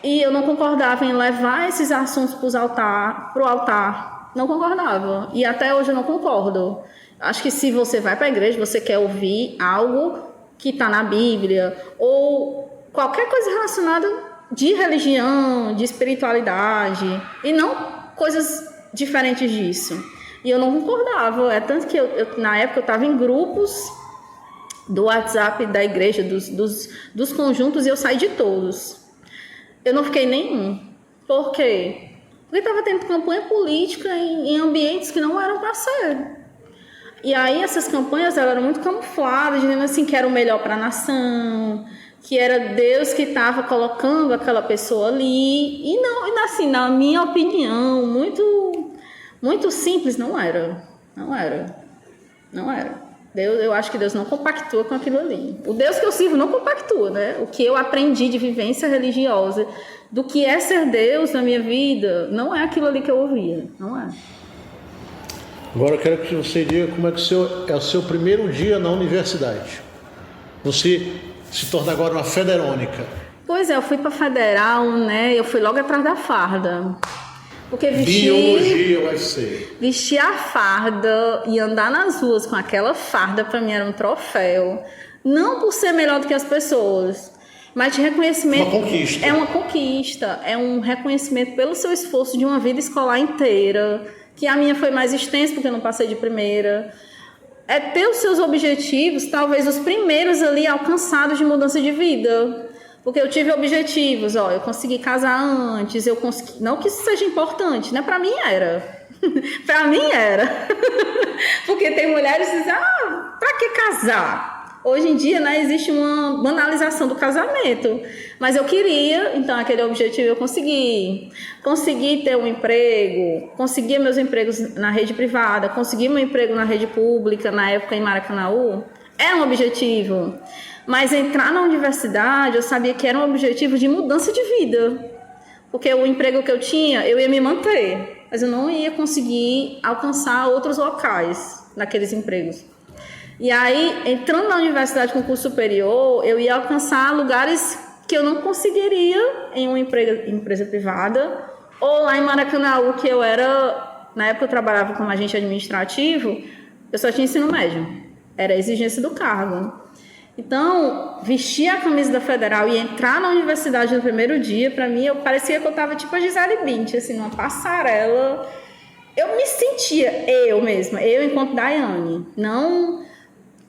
E eu não concordava em levar esses assuntos para o altar. Não concordava. E até hoje eu não concordo. Acho que se você vai para a igreja, você quer ouvir algo que está na Bíblia, ou qualquer coisa relacionada de religião, de espiritualidade, e não coisas diferentes disso. E eu não concordava. É tanto que na época eu estava em grupos do WhatsApp da igreja, dos conjuntos, e eu saí de todos. Eu não fiquei nenhum. Por quê? Porque estava tendo campanha política em ambientes que não eram para ser. E aí essas campanhas eram muito camufladas, dizendo assim que era o melhor para a nação, que era Deus que estava colocando aquela pessoa ali. E não, assim, na minha opinião, muito, muito simples, não era. Não era. Eu acho que Deus não compactua com aquilo ali. O Deus que eu sirvo não compactua, né? O que eu aprendi de vivência religiosa, do que é ser Deus na minha vida, não é aquilo ali que eu ouvia, não é. Agora eu quero que você diga como é que é o seu primeiro dia na universidade. Você se torna agora uma federônica. Pois é, eu fui para Federal, né? Eu fui logo atrás da farda. Porque Biologia UFC. Vestir a farda e andar nas ruas com aquela farda, para mim era um troféu. Não por ser melhor do que as pessoas, mas de reconhecimento. Uma conquista. É uma conquista, é um reconhecimento pelo seu esforço de uma vida escolar inteira, que a minha foi mais extensa porque eu não passei de primeira. É ter os seus objetivos, talvez os primeiros ali alcançados de mudança de vida. Porque eu tive objetivos, eu consegui casar antes, eu consegui... Não que isso seja importante, né? Para mim era. Para mim era. Porque tem mulheres que dizem, pra que casar? Hoje em dia, né, existe uma banalização do casamento. Mas eu queria, então aquele objetivo eu consegui. Consegui ter um emprego, consegui meus empregos na rede privada, consegui meu emprego na rede pública, na época em Maracanaú. É um objetivo. Mas entrar na universidade, eu sabia que era um objetivo de mudança de vida. Porque o emprego que eu tinha, eu ia me manter. Mas eu não ia conseguir alcançar outros locais naqueles empregos. E aí, entrando na universidade com curso superior, eu ia alcançar lugares que eu não conseguiria em uma empresa privada. Ou lá em Maracanaú, que eu era... Na época eu trabalhava como agente administrativo, eu só tinha ensino médio. Era a exigência do cargo. Então, vestir a camisa da Federal e entrar na universidade no primeiro dia, para mim, parecia que eu estava tipo a Gisele Bündchen, assim, numa passarela. Eu me sentia eu mesma, eu enquanto Daiane, não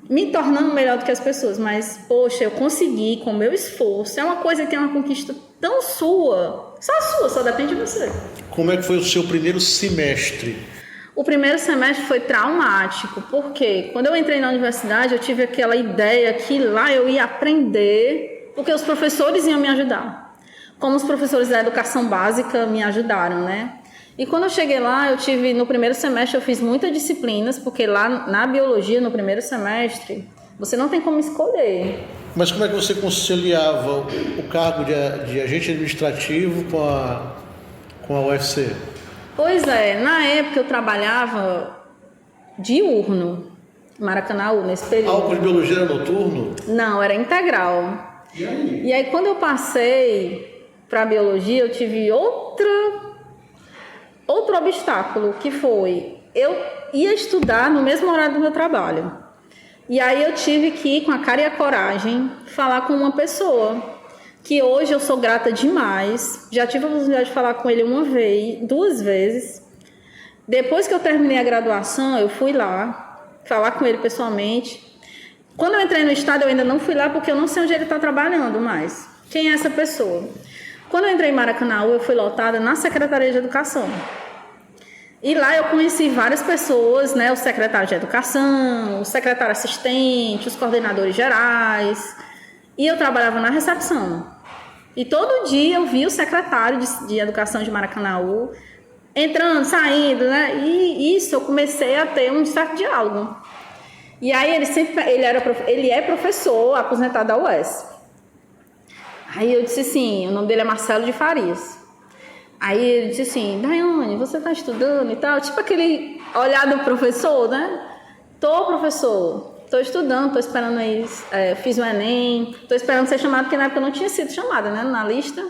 me tornando melhor do que as pessoas, mas, poxa, eu consegui com o meu esforço. É uma coisa que é uma conquista tão sua, só depende de você. Como é que foi o seu primeiro semestre? O primeiro semestre foi traumático, porque quando eu entrei na universidade eu tive aquela ideia que lá eu ia aprender, porque os professores iam me ajudar. Como os professores da educação básica me ajudaram, né? E quando eu cheguei lá, no primeiro semestre eu fiz muitas disciplinas, porque lá na biologia, no primeiro semestre, você não tem como escolher. Mas como é que você conciliava o cargo de agente administrativo com a UFC? Pois é, na época eu trabalhava diurno, em Maracanaú, nesse período. Álcool de biologia era noturno? Não, era integral. E aí quando eu passei para a biologia, eu tive outro obstáculo, que foi, eu ia estudar no mesmo horário do meu trabalho. E aí eu tive que ir com a cara e a coragem falar com uma pessoa que hoje eu sou grata demais. Já tive a oportunidade de falar com ele duas vezes. Depois que eu terminei a graduação, eu fui lá falar com ele pessoalmente. Quando eu entrei no estado, eu ainda não fui lá porque eu não sei onde ele está trabalhando mais. Quem é essa pessoa? Quando eu entrei em Maracanaú, eu fui lotada na Secretaria de Educação. E lá eu conheci várias pessoas, né? O secretário de Educação, o secretário assistente, os coordenadores gerais. E eu trabalhava na recepção. E todo dia eu via o secretário de Educação de Maracanaú entrando, saindo, né? E isso eu comecei a ter um certo diálogo. E aí ele é professor aposentado da UES. Aí eu disse assim, o nome dele é Marcelo de Farias. Aí ele disse assim, Daiane, você está estudando e tal? Tipo aquele olhar do professor, né? Tô, professor. Estou estudando, estou esperando aí, fiz o Enem, estou esperando ser chamada, porque na época eu não tinha sido chamada, né, na lista.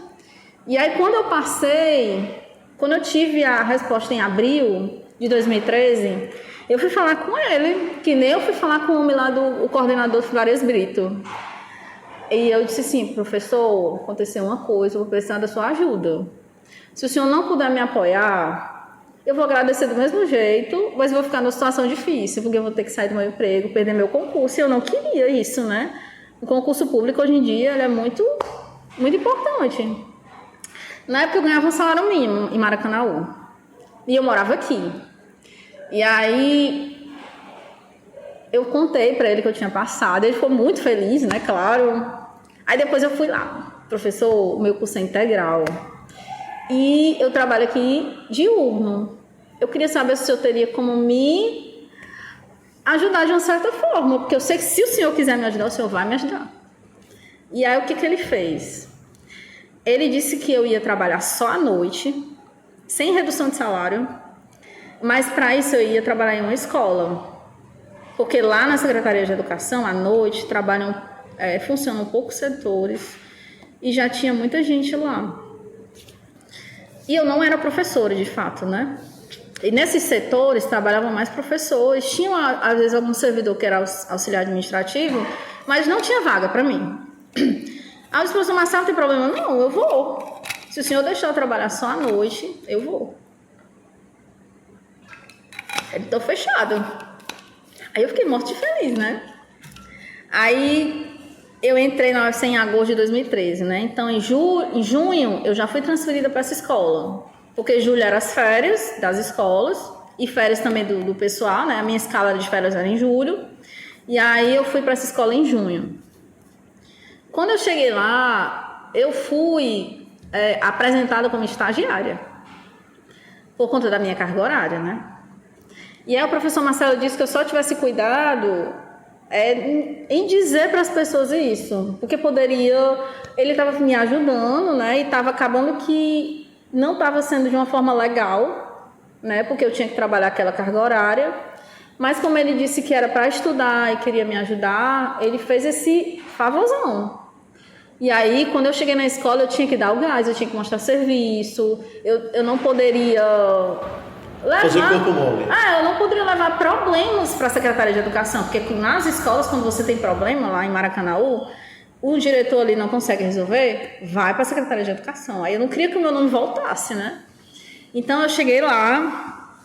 E aí quando eu passei, quando eu tive a resposta em abril de 2013, eu fui falar com ele, que nem eu fui falar com o homem lá o coordenador Farias Brito. E eu disse assim, professor, aconteceu uma coisa, eu vou precisar da sua ajuda. Se o senhor não puder me apoiar, eu vou agradecer do mesmo jeito, mas vou ficar numa situação difícil, porque eu vou ter que sair do meu emprego, perder meu concurso, e eu não queria isso, né? O concurso público, hoje em dia, ele é muito, muito importante. Na época, eu ganhava um salário mínimo em Maracanaú, e eu morava aqui. E aí, eu contei para ele que eu tinha passado, ele ficou muito feliz, né, claro. Aí depois eu fui lá, professor, o meu curso é integral. E eu trabalho aqui diurno. Eu queria saber se eu teria como me ajudar de uma certa forma, porque eu sei que se o senhor quiser me ajudar, o senhor vai me ajudar. E aí o que ele fez? Ele disse que eu ia trabalhar só à noite, sem redução de salário, mas para isso eu ia trabalhar em uma escola. Porque lá na Secretaria de Educação, à noite, funcionam poucos setores e já tinha muita gente lá. E eu não era professora, de fato, né? E nesses setores trabalhavam mais professores, tinham às vezes algum servidor que era auxiliar administrativo, mas não tinha vaga para mim. Aí o professor Marcelo, tem problema? Não, eu vou. Se o senhor deixar eu trabalhar só à noite, eu vou. Ele tô fechado. Aí eu fiquei morta de feliz, né? Aí eu entrei na UFC em agosto de 2013, né? Então em junho eu já fui transferida para essa escola. Porque julho eram as férias das escolas e férias também do pessoal, né? A minha escala de férias era em julho. E aí eu fui para essa escola em junho. Quando eu cheguei lá, eu fui apresentada como estagiária. Por conta da minha carga horária, né? E aí o professor Marcelo disse que eu só tivesse cuidado em dizer para as pessoas isso. Porque ele estava me ajudando, né? E estava acabando que não estava sendo de uma forma legal, né? Porque eu tinha que trabalhar aquela carga horária. Mas como ele disse que era para estudar e queria me ajudar, ele fez esse favorzão. E aí, quando eu cheguei na escola, eu tinha que dar o gás, eu tinha que mostrar serviço, eu não poderia fazer corpo mole. Eu não poderia levar problemas para a Secretaria de Educação, porque nas escolas, quando você tem problema lá em Maracanaú, o diretor ali não consegue resolver, vai para a Secretaria de Educação. Aí eu não queria que o meu nome voltasse, né? Então eu cheguei lá,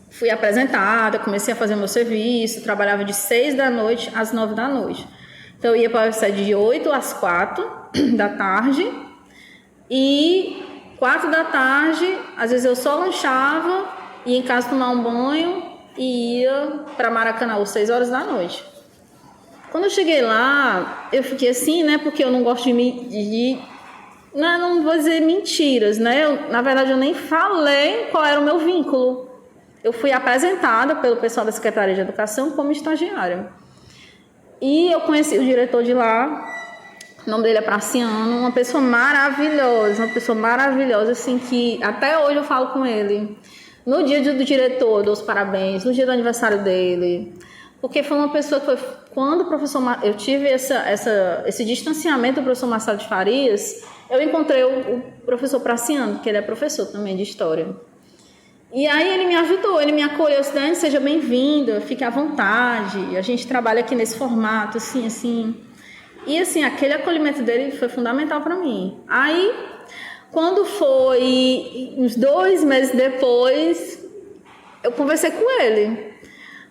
fui apresentada, comecei a fazer meu serviço, trabalhava de 6 da noite às 9 da noite. Então eu ia para a UFC de 8 às 4 da tarde e 4 da tarde, às vezes eu só lanchava, ia em casa tomar um banho e ia para Maracanaú 6 horas da noite. Quando eu cheguei lá, eu fiquei assim, né? Porque eu não gosto não vou dizer mentiras, né? Na verdade, eu nem falei qual era o meu vínculo. Eu fui apresentada pelo pessoal da Secretaria de Educação como estagiária. E eu conheci o diretor de lá, o nome dele é Praciano, uma pessoa maravilhosa, assim, que até hoje eu falo com ele. No dia do diretor, dou os parabéns, no dia do aniversário dele, porque foi uma pessoa que quando o professor, eu tive esse distanciamento do professor Marcelo de Farias, eu encontrei o professor Praciano, que ele é professor também de História. E aí ele me ajudou, ele me acolheu, disse, Dani, seja bem-vinda, fique à vontade, a gente trabalha aqui nesse formato, assim. E assim, aquele acolhimento dele foi fundamental para mim. Aí, quando foi uns 2 meses depois, eu conversei com ele.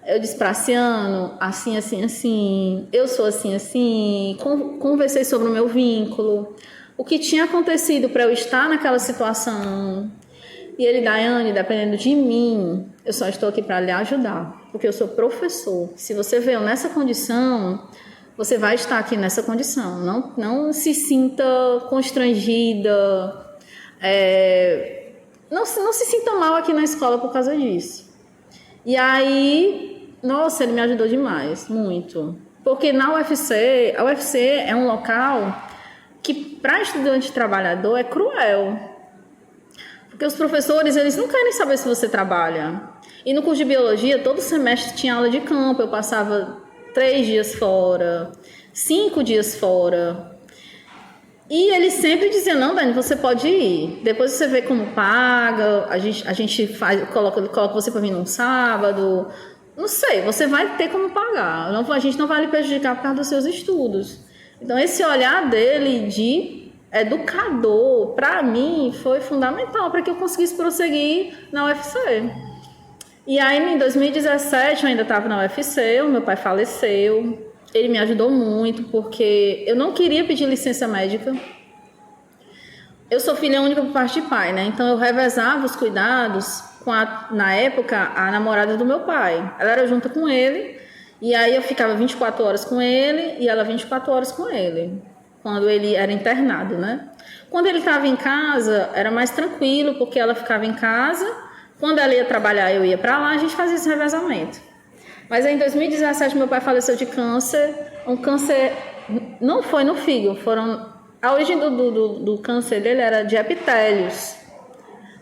Eu disse, Praciano, assim, eu sou assim, conversei sobre o meu vínculo, o que tinha acontecido para eu estar naquela situação. E ele, Daiane, dependendo de mim, eu só estou aqui para lhe ajudar, porque eu sou professor. Se você veio nessa condição, você vai estar aqui nessa condição. Não se sinta constrangida, não se sinta mal aqui na escola por causa disso. E aí, nossa, ele me ajudou demais, muito. Porque na UFC, a UFC é um local que, para estudante trabalhador, é cruel. Porque os professores, eles não querem saber se você trabalha. E no curso de biologia, todo semestre tinha aula de campo. Eu passava 3 dias fora, 5 dias fora. E eles sempre diziam, não, Dani, você pode ir. Depois você vê como paga, a gente coloca você para vir num sábado. Não sei, você vai ter como pagar. A gente não vai lhe prejudicar por causa dos seus estudos. Então, esse olhar dele de educador, para mim, foi fundamental para que eu conseguisse prosseguir na UFC. E aí, em 2017, eu ainda estava na UFC, o meu pai faleceu. Ele me ajudou muito, porque eu não queria pedir licença médica. Eu sou filha única por parte de pai, né? Então, eu revezava os cuidados com, na época, a namorada do meu pai. Ela era junto com ele, e aí eu ficava 24 horas com ele, e ela 24 horas com ele. Quando ele era internado, né? Quando ele estava em casa, era mais tranquilo, porque ela ficava em casa. Quando ela ia trabalhar, eu ia para lá, a gente fazia esse revezamento. Mas aí, em 2017 meu pai faleceu de câncer, um câncer, não foi no fígado, a origem do câncer dele era de epitélios,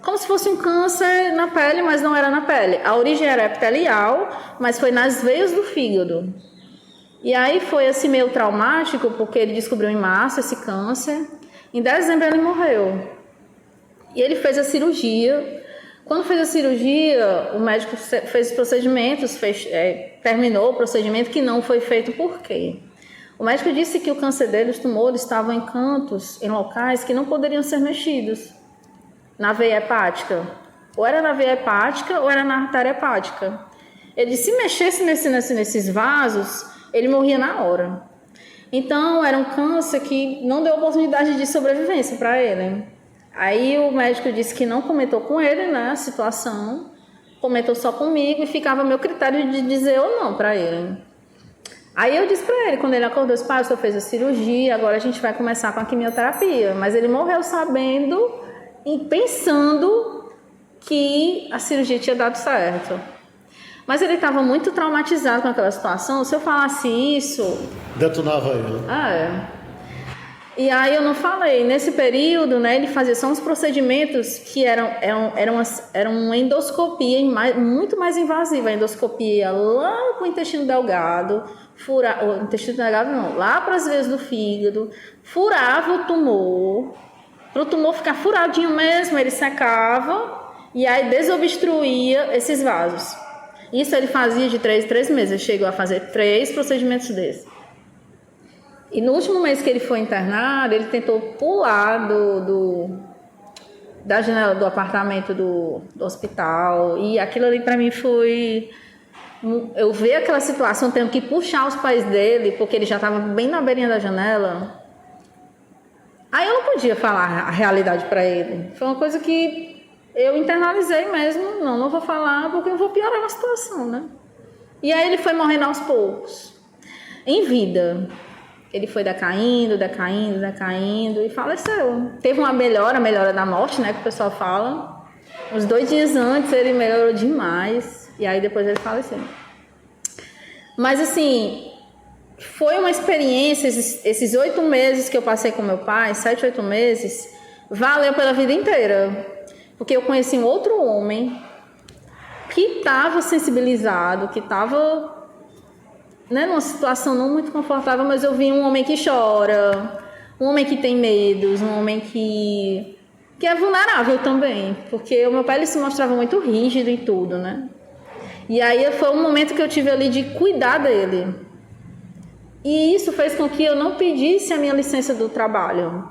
como se fosse um câncer na pele, mas não era na pele. A origem era epitelial, mas foi nas veias do fígado. E aí foi assim meio traumático, porque ele descobriu em março esse câncer. Em dezembro ele morreu. E ele fez a cirurgia. Quando fez a cirurgia, o médico fez os procedimentos, terminou o procedimento, que não foi feito por quê? O médico disse que o câncer dele, os tumores, estavam em cantos, em locais que não poderiam ser mexidos. Na veia hepática. Ou era na veia hepática ou era na artéria hepática. Ele disse, se mexesse nesses vasos, ele morria na hora. Então, era um câncer que não deu oportunidade de sobrevivência para ele. Aí o médico disse que não comentou com ele, né, a situação, comentou só comigo e ficava a meu critério de dizer ou não para ele. Aí eu disse para ele, quando ele acordou, disse, pai, o senhor fez a cirurgia, agora a gente vai começar com a quimioterapia. Mas ele morreu sabendo e pensando que a cirurgia tinha dado certo. Mas ele estava muito traumatizado com aquela situação. Se eu falasse isso... Detonava ele. E aí eu não falei. Nesse período, né, ele fazia só uns procedimentos que eram uma endoscopia muito mais invasiva. A endoscopia lá para o intestino delgado, o intestino delgado não, lá para as veias do fígado, furava o tumor. Para o tumor ficar furadinho mesmo, ele secava e aí desobstruía esses vasos. Isso ele fazia de 3 em 3 meses. Ele chegou a fazer 3 procedimentos desses. E no último mês que ele foi internado, ele tentou pular da janela do apartamento do hospital. E aquilo ali para mim foi... Eu vi aquela situação tendo que puxar os pais dele, porque ele já estava bem na beirinha da janela. Aí eu não podia falar a realidade para ele. Foi uma coisa que eu internalizei mesmo. Não vou falar porque eu vou piorar a situação, né? E aí ele foi morrendo aos poucos. Em vida... Ele foi decaindo e faleceu. Teve uma melhora, a melhora da morte, né, que o pessoal fala. Uns 2 dias antes ele melhorou demais e aí depois ele faleceu. Mas assim, foi uma experiência, esses 8 meses que eu passei com meu pai, 7, 8 meses, valeu pela vida inteira. Porque eu conheci um outro homem que estava sensibilizado, que estava... né, numa situação não muito confortável, mas eu vi um homem que chora, um homem que tem medos, um homem que é vulnerável também, porque o meu pai ele se mostrava muito rígido em tudo, né? E aí foi um momento que eu tive ali de cuidar dele. E isso fez com que eu não pedisse a minha licença do trabalho.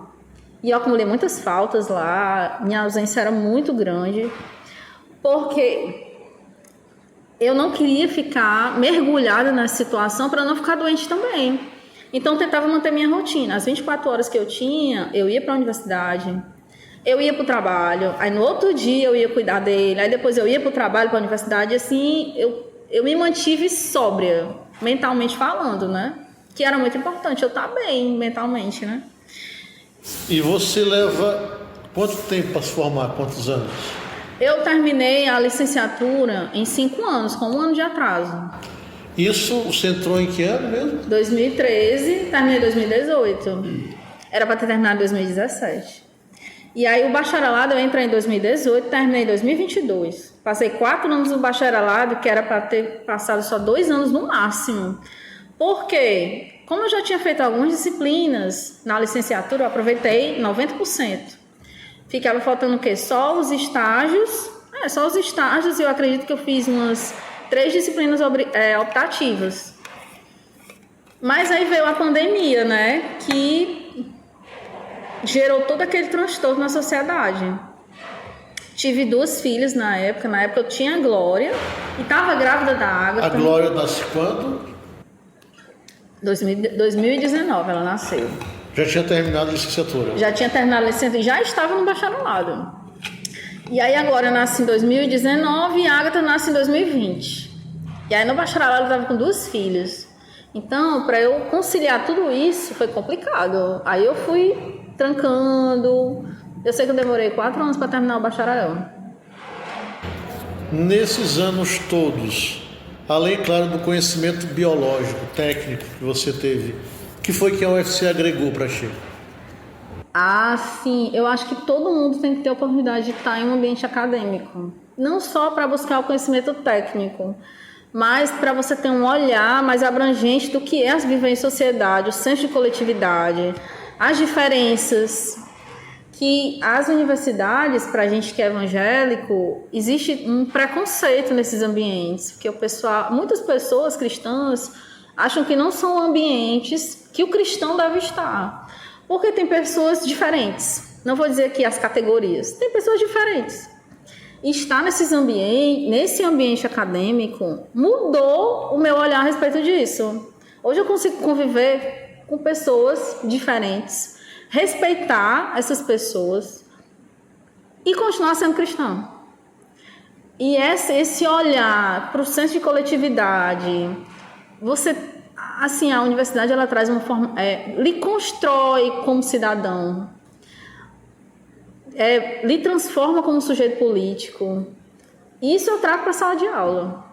E eu acumulei muitas faltas lá, minha ausência era muito grande, porque... eu não queria ficar mergulhada nessa situação para não ficar doente também. Então, eu tentava manter minha rotina. As 24 horas que eu tinha, eu ia para a universidade, eu ia para o trabalho, aí no outro dia eu ia cuidar dele, aí depois eu ia para o trabalho, para a universidade, assim, eu me mantive sóbria, mentalmente falando, né? Que era muito importante, eu estar bem mentalmente, né? E você leva quanto tempo para se formar? Quantos anos? Eu terminei a licenciatura em 5 anos, com 1 ano de atraso. Isso você entrou em que ano mesmo? 2013, terminei em 2018. Era para ter terminado em 2017. E aí o bacharelado eu entrei em 2018, terminei em 2022. Passei 4 anos no bacharelado, que era para ter passado só 2 anos no máximo. Por quê? Como eu já tinha feito algumas disciplinas na licenciatura, eu aproveitei 90%. Ficava faltando o quê? Só os estágios. Só os estágios, e eu acredito que eu fiz umas 3 disciplinas optativas. Mas aí veio a pandemia, né? Que gerou todo aquele transtorno na sociedade. Tive 2 filhas na época. Na época eu tinha a Glória e estava grávida da Ágata. A Glória nasce quando? 2019 ela nasceu. Já tinha terminado a licenciatura? Já tinha terminado a licenciatura e já estava no bacharelado. E aí agora eu nasci em 2019 e a Ágata nasce em 2020. E aí no bacharelado eu estava com 2 filhos. Então, para eu conciliar tudo isso foi complicado. Aí eu fui trancando. Eu sei que eu demorei 4 anos para terminar o bacharel. Nesses anos todos, Além, claro, do conhecimento biológico, técnico que você teve, o que foi que a UFC agregou para ti? Ah, sim, eu acho que todo mundo tem que ter a oportunidade de estar em um ambiente acadêmico. Não só para buscar o conhecimento técnico, mas para você ter um olhar mais abrangente do que é viver em sociedade, o senso de coletividade, as diferenças. Que as universidades, para a gente que é evangélico, existe um preconceito nesses ambientes, porque muitas pessoas cristãs acham que não são ambientes que o cristão deve estar, porque tem pessoas diferentes. Não vou dizer aqui as categorias, tem pessoas diferentes. E estar nesse ambiente acadêmico mudou o meu olhar a respeito disso. Hoje eu consigo conviver com pessoas diferentes, respeitar essas pessoas e continuar sendo cristão. E esse olhar para o senso de coletividade, a universidade ela traz uma forma, lhe constrói como cidadão, lhe transforma como sujeito político. E isso eu trago para a sala de aula.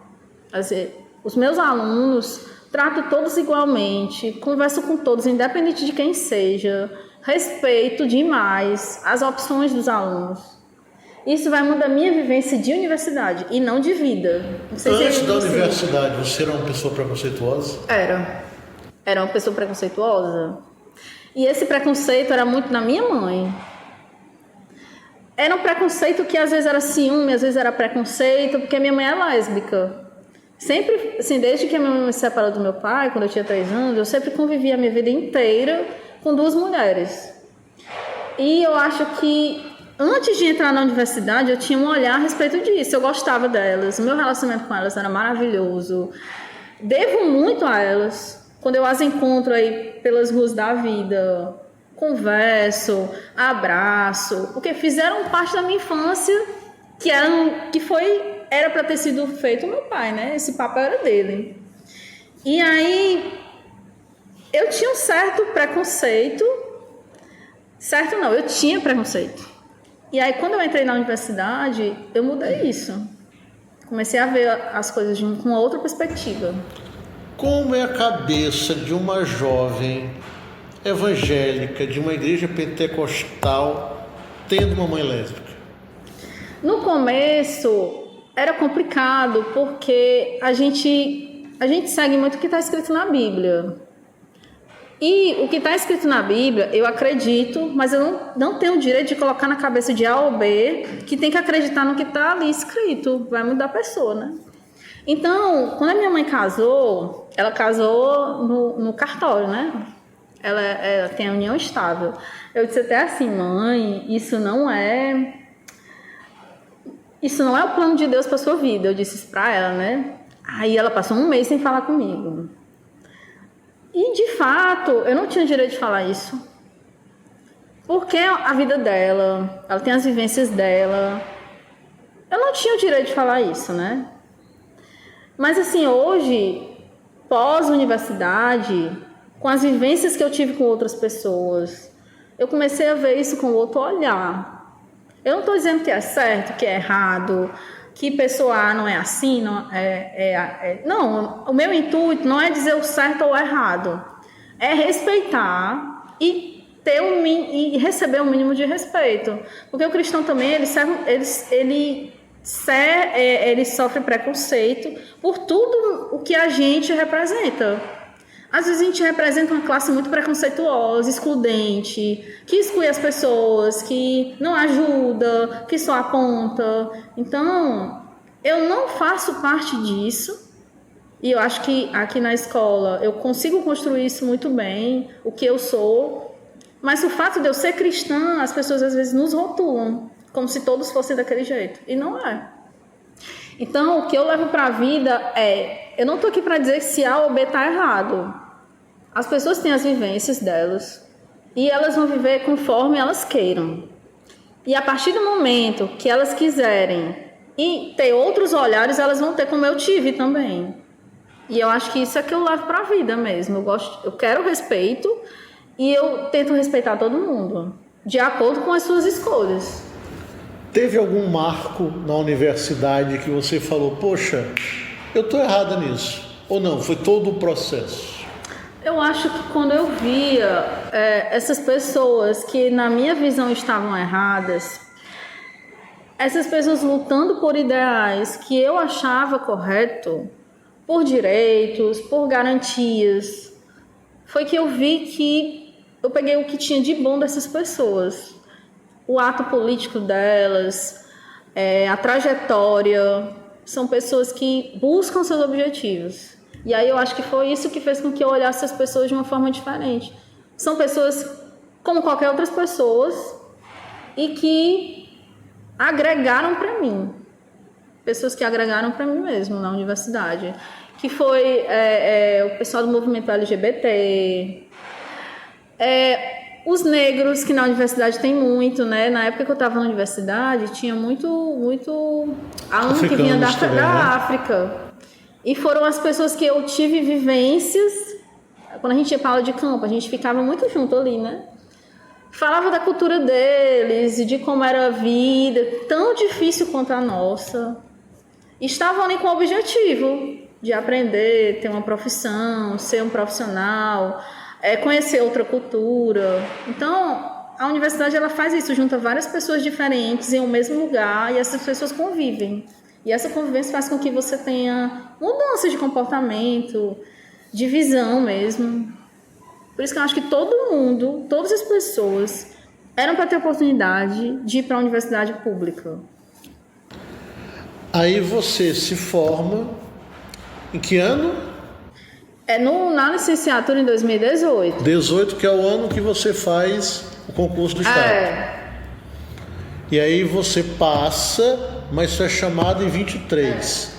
Os meus alunos trato todos igualmente, converso com todos, independente de quem seja. Respeito demais as opções dos alunos. Isso vai mudar a minha vivência de universidade e não de vida. Antes da universidade, você era uma pessoa preconceituosa? Era uma pessoa preconceituosa. E esse preconceito era muito na minha mãe. Era um preconceito que às vezes era ciúme, às vezes era preconceito, porque minha mãe é lésbica. Sempre, assim, desde que a minha mãe me separou do meu pai, quando eu tinha 3 anos, eu sempre convivi a minha vida inteira com 2 mulheres. E eu acho que antes de entrar na universidade eu tinha um olhar a respeito disso. Eu gostava delas, o meu relacionamento com elas era maravilhoso. Devo muito a elas. Quando eu as encontro aí pelas ruas da vida, converso, abraço, porque fizeram parte da minha infância era para ter sido feito o meu pai, né? Esse papel era dele. E aí eu tinha um certo preconceito. Certo não, eu tinha preconceito. E aí quando eu entrei na universidade, eu mudei isso. Comecei a ver as coisas com uma outra perspectiva. Como é a cabeça de uma jovem evangélica, de uma igreja pentecostal, tendo uma mãe lésbica? No começo era complicado, porque a gente segue muito o que está escrito na Bíblia. E o que está escrito na Bíblia, eu acredito, mas eu não tenho o direito de colocar na cabeça de A ou B que tem que acreditar no que está ali escrito. Vai mudar a pessoa, né? Então, quando a minha mãe casou, ela casou no cartório, né? Ela tem a união estável. Eu disse até assim, mãe, isso não é o plano de Deus para sua vida. Eu disse isso para ela, né? Aí ela passou 1 mês sem falar comigo. E, de fato, eu não tinha direito de falar isso. Porque a vida dela, ela tem as vivências dela. Eu não tinha o direito de falar isso, né? Mas, assim, hoje, pós-universidade, com as vivências que eu tive com outras pessoas, eu comecei a ver isso com outro olhar. Eu não estou dizendo que é certo, que é errado, que pessoa A não é assim, não, o meu intuito não é dizer o certo ou o errado, é respeitar e receber o mínimo de respeito, porque o cristão também ele sofre preconceito por tudo o que a gente representa. Às vezes a gente representa uma classe muito preconceituosa, excludente, que exclui as pessoas, que não ajuda, que só aponta. Então, eu não faço parte disso. E eu acho que aqui na escola eu consigo construir isso muito bem, o que eu sou. Mas o fato de eu ser cristã, as pessoas às vezes nos rotulam, como se todos fossem daquele jeito. E não é. Então, o que eu levo para a vida eu não estou aqui para dizer se A ou B está errado. As pessoas têm as vivências delas e elas vão viver conforme elas queiram. E a partir do momento que elas quiserem e ter outros olhares, elas vão ter como eu tive também. E eu acho que isso é que eu levo para a vida mesmo. Eu quero respeito e eu tento respeitar todo mundo, de acordo com as suas escolhas. Teve algum marco na universidade que você falou, poxa, Eu estou errada nisso. Ou não? Foi todo o processo? Eu acho que quando eu via essas pessoas que na minha visão estavam erradas, essas pessoas lutando por ideais que eu achava correto, por direitos, por garantias, foi que eu vi que eu peguei o que tinha de bom dessas pessoas. O ato político delas, a trajetória, são pessoas que buscam seus objetivos. E aí eu acho que foi isso que fez com que eu olhasse as pessoas de uma forma diferente. São pessoas como qualquer outras pessoas e que agregaram para mim. Pessoas que agregaram para mim mesmo na universidade. Que foi o pessoal do movimento LGBT, os negros, que na universidade tem muito, né? Na época que eu estava na universidade, tinha muito aluno que vinha da África. E foram as pessoas que eu tive vivências. Quando a gente ia para aula de campo, a gente ficava muito junto ali, né? Falava da cultura deles e de como era a vida, tão difícil quanto a nossa. Estavam ali com o objetivo de aprender, ter uma profissão, ser um profissional, conhecer outra cultura. Então, a universidade ela faz isso, junta várias pessoas diferentes em um mesmo lugar e essas pessoas convivem. E essa convivência faz com que você tenha mudanças de comportamento, de visão mesmo. Por isso que eu acho que todo mundo, todas as pessoas, eram para ter oportunidade de ir para a universidade pública. Aí você se forma em que ano? Na licenciatura em 2018. 18, que é o ano que você faz o concurso do Estado. E aí você passa, mas você é chamado em 23.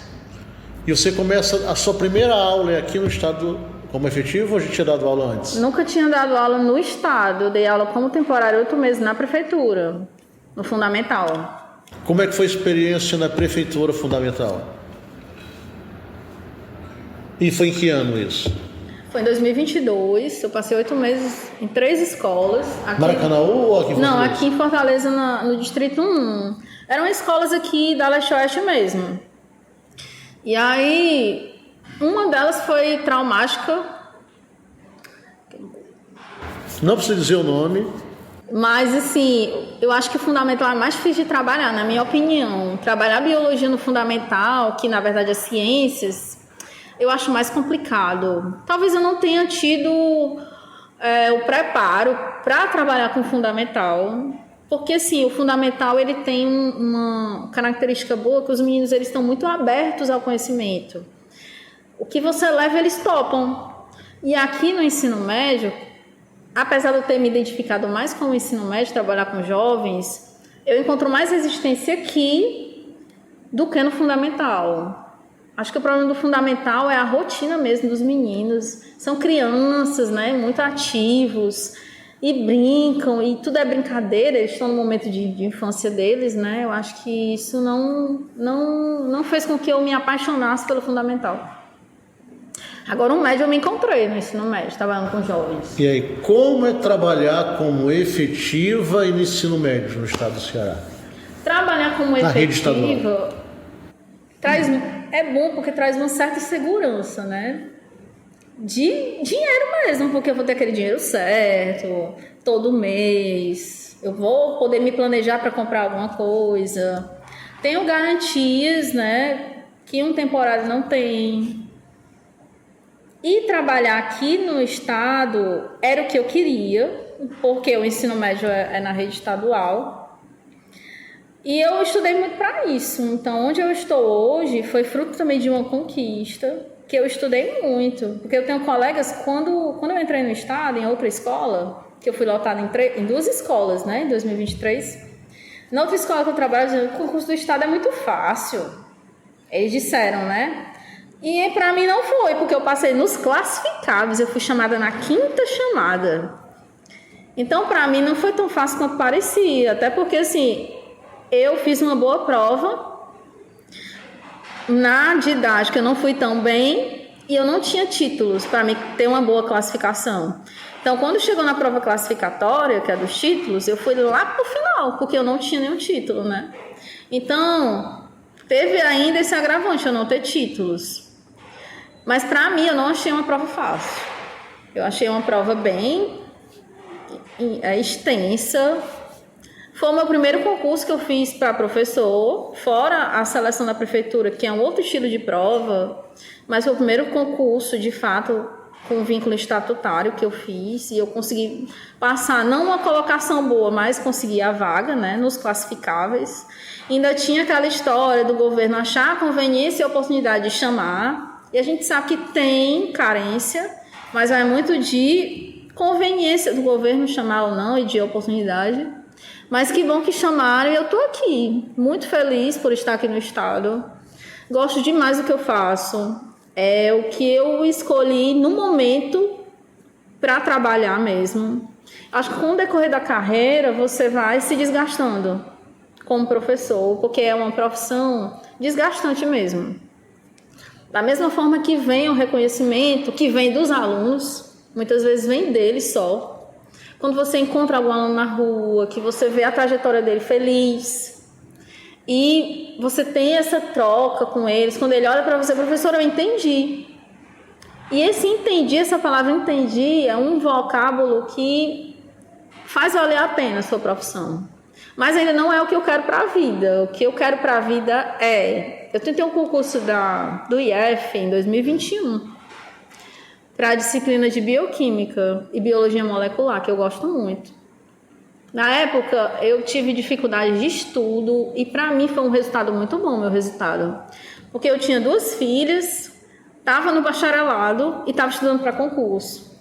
E você começa, a sua primeira aula é aqui no Estado como efetivo ou já tinha dado aula antes? Nunca tinha dado aula no Estado. Eu dei aula como temporário 8 meses na prefeitura, no Fundamental. Como é que foi a experiência na prefeitura Fundamental? E foi em que ano isso? Foi em 2022, eu passei 8 meses em 3 escolas. Maracanaú ou aqui em Fortaleza? Não, aqui em Fortaleza, no Distrito 1. Eram escolas aqui da Leste-Oeste mesmo. E aí, uma delas foi traumática. Não precisa dizer o nome. Mas, assim, eu acho que o fundamental é mais difícil de trabalhar, na minha opinião. Trabalhar biologia no fundamental, que na verdade é ciências, eu acho mais complicado. Talvez eu não tenha tido o preparo para trabalhar com fundamental, porque assim, o fundamental ele tem uma característica boa, que os meninos eles estão muito abertos ao conhecimento. O que você leva, eles topam. E aqui no ensino médio, apesar de eu ter me identificado mais com o ensino médio, trabalhar com jovens, eu encontro mais resistência aqui do que no fundamental. Acho que o problema do fundamental é a rotina mesmo dos meninos. São crianças, né, muito ativos e brincam, e tudo é brincadeira, eles estão no momento de infância deles, né? Eu acho que isso não fez com que eu me apaixonasse pelo fundamental. Agora, no médio, eu me encontrei no ensino médio, trabalhando com jovens. E aí, como é trabalhar como efetiva e no ensino médio no estado do Ceará? Trabalhar como efetiva é bom porque traz uma certa segurança, né? De dinheiro mesmo, porque eu vou ter aquele dinheiro certo, todo mês. Eu vou poder me planejar para comprar alguma coisa. Tenho garantias, né? Que um temporário não tem. E trabalhar aqui no estado era o que eu queria, porque o ensino médio é na rede estadual. E eu estudei muito para isso. Então, onde eu estou hoje foi fruto também de uma conquista, que eu estudei muito. Porque eu tenho colegas, quando eu entrei no estado, em outra escola, que eu fui lotada em 2 escolas, né, em 2023. Na outra escola que eu trabalho, o concurso do estado é muito fácil. Eles disseram, né? E para mim não foi, porque eu passei nos classificados, eu fui chamada na 5ª chamada. Então, para mim não foi tão fácil quanto parecia, até porque, assim, eu fiz uma boa prova, na didática eu não fui tão bem e eu não tinha títulos para mim ter uma boa classificação. Então, quando chegou na prova classificatória, que é dos títulos, eu fui lá pro final, porque eu não tinha nenhum título, né? Então, teve ainda esse agravante, eu não ter títulos. Mas para mim eu não achei uma prova fácil. Eu achei uma prova bem extensa. Foi o meu primeiro concurso que eu fiz para professor, fora a seleção da prefeitura, que é um outro estilo de prova, mas foi o primeiro concurso, de fato, com vínculo estatutário que eu fiz, e eu consegui passar, não uma colocação boa, mas consegui a vaga, né, nos classificáveis. Ainda tinha aquela história do governo achar a conveniência e a oportunidade de chamar, e a gente sabe que tem carência, mas vai muito de conveniência do governo chamar ou não, e de oportunidade. Mas que bom que chamaram e eu estou aqui, muito feliz por estar aqui no estado. Gosto demais do que eu faço. É o que eu escolhi no momento para trabalhar mesmo. Acho que com o decorrer da carreira você vai se desgastando como professor, porque é uma profissão desgastante mesmo. Da mesma forma que vem o reconhecimento, que vem dos alunos, muitas vezes vem deles só. Quando você encontra algum aluno na rua, que você vê a trajetória dele feliz, e você tem essa troca com eles, quando ele olha para você, professor, eu entendi. E esse entendi, essa palavra entendi, é um vocábulo que faz valer a pena a sua profissão. Mas ainda não é o que eu quero para a vida. O que eu quero para a vida é... Eu tentei um concurso do IF em 2021, para a disciplina de bioquímica e biologia molecular, que eu gosto muito. Na época, eu tive dificuldade de estudo e para mim foi um resultado muito bom, meu resultado. Porque eu tinha 2 filhas, estava no bacharelado e estava estudando para concurso.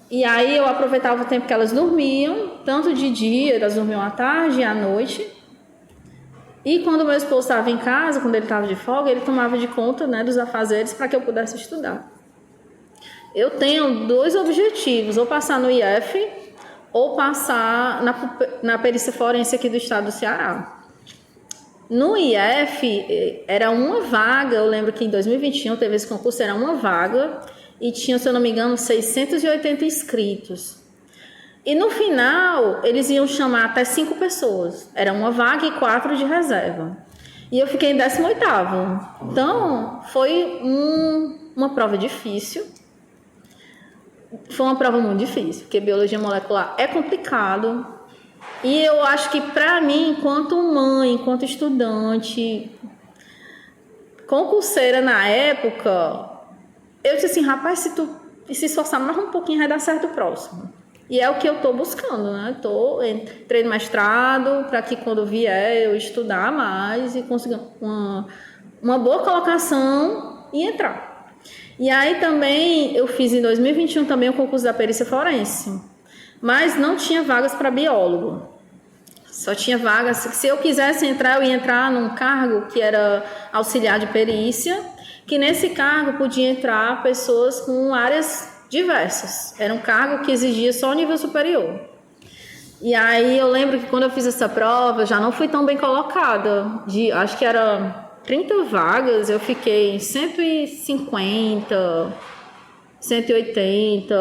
E aí eu aproveitava o tempo que elas dormiam, tanto de dia, elas dormiam à tarde e à noite. E quando meu esposo estava em casa, quando ele estava de folga, ele tomava de conta, né, dos afazeres para que eu pudesse estudar. Eu tenho 2 objetivos, ou passar no IF, ou passar na perícia forense aqui do estado do Ceará. No IF, era uma vaga, eu lembro que em 2021 teve esse concurso, era uma vaga, e tinha, se eu não me engano, 680 inscritos. E no final, eles iam chamar até 5 pessoas. Era uma vaga e 4 de reserva. E eu fiquei em 18º. Então, foi uma prova difícil. Foi uma prova muito difícil, porque biologia molecular é complicado. E eu acho que para mim, enquanto mãe, enquanto estudante, concurseira na época, eu disse assim, rapaz, se tu se esforçar mais um pouquinho, vai dar certo o próximo. E é o que eu estou buscando, né? Entrei no mestrado para que quando vier eu estudar mais e conseguir uma boa colocação e entrar. E aí também eu fiz em 2021 também o concurso da perícia forense, mas não tinha vagas para biólogo. Só tinha vagas, se eu quisesse entrar, eu ia entrar num cargo que era auxiliar de perícia, que nesse cargo podia entrar pessoas com áreas diversas. Era um cargo que exigia só nível superior. E aí eu lembro que quando eu fiz essa prova, eu já não fui tão bem colocada. Acho que era 30 vagas, eu fiquei em 150, 180.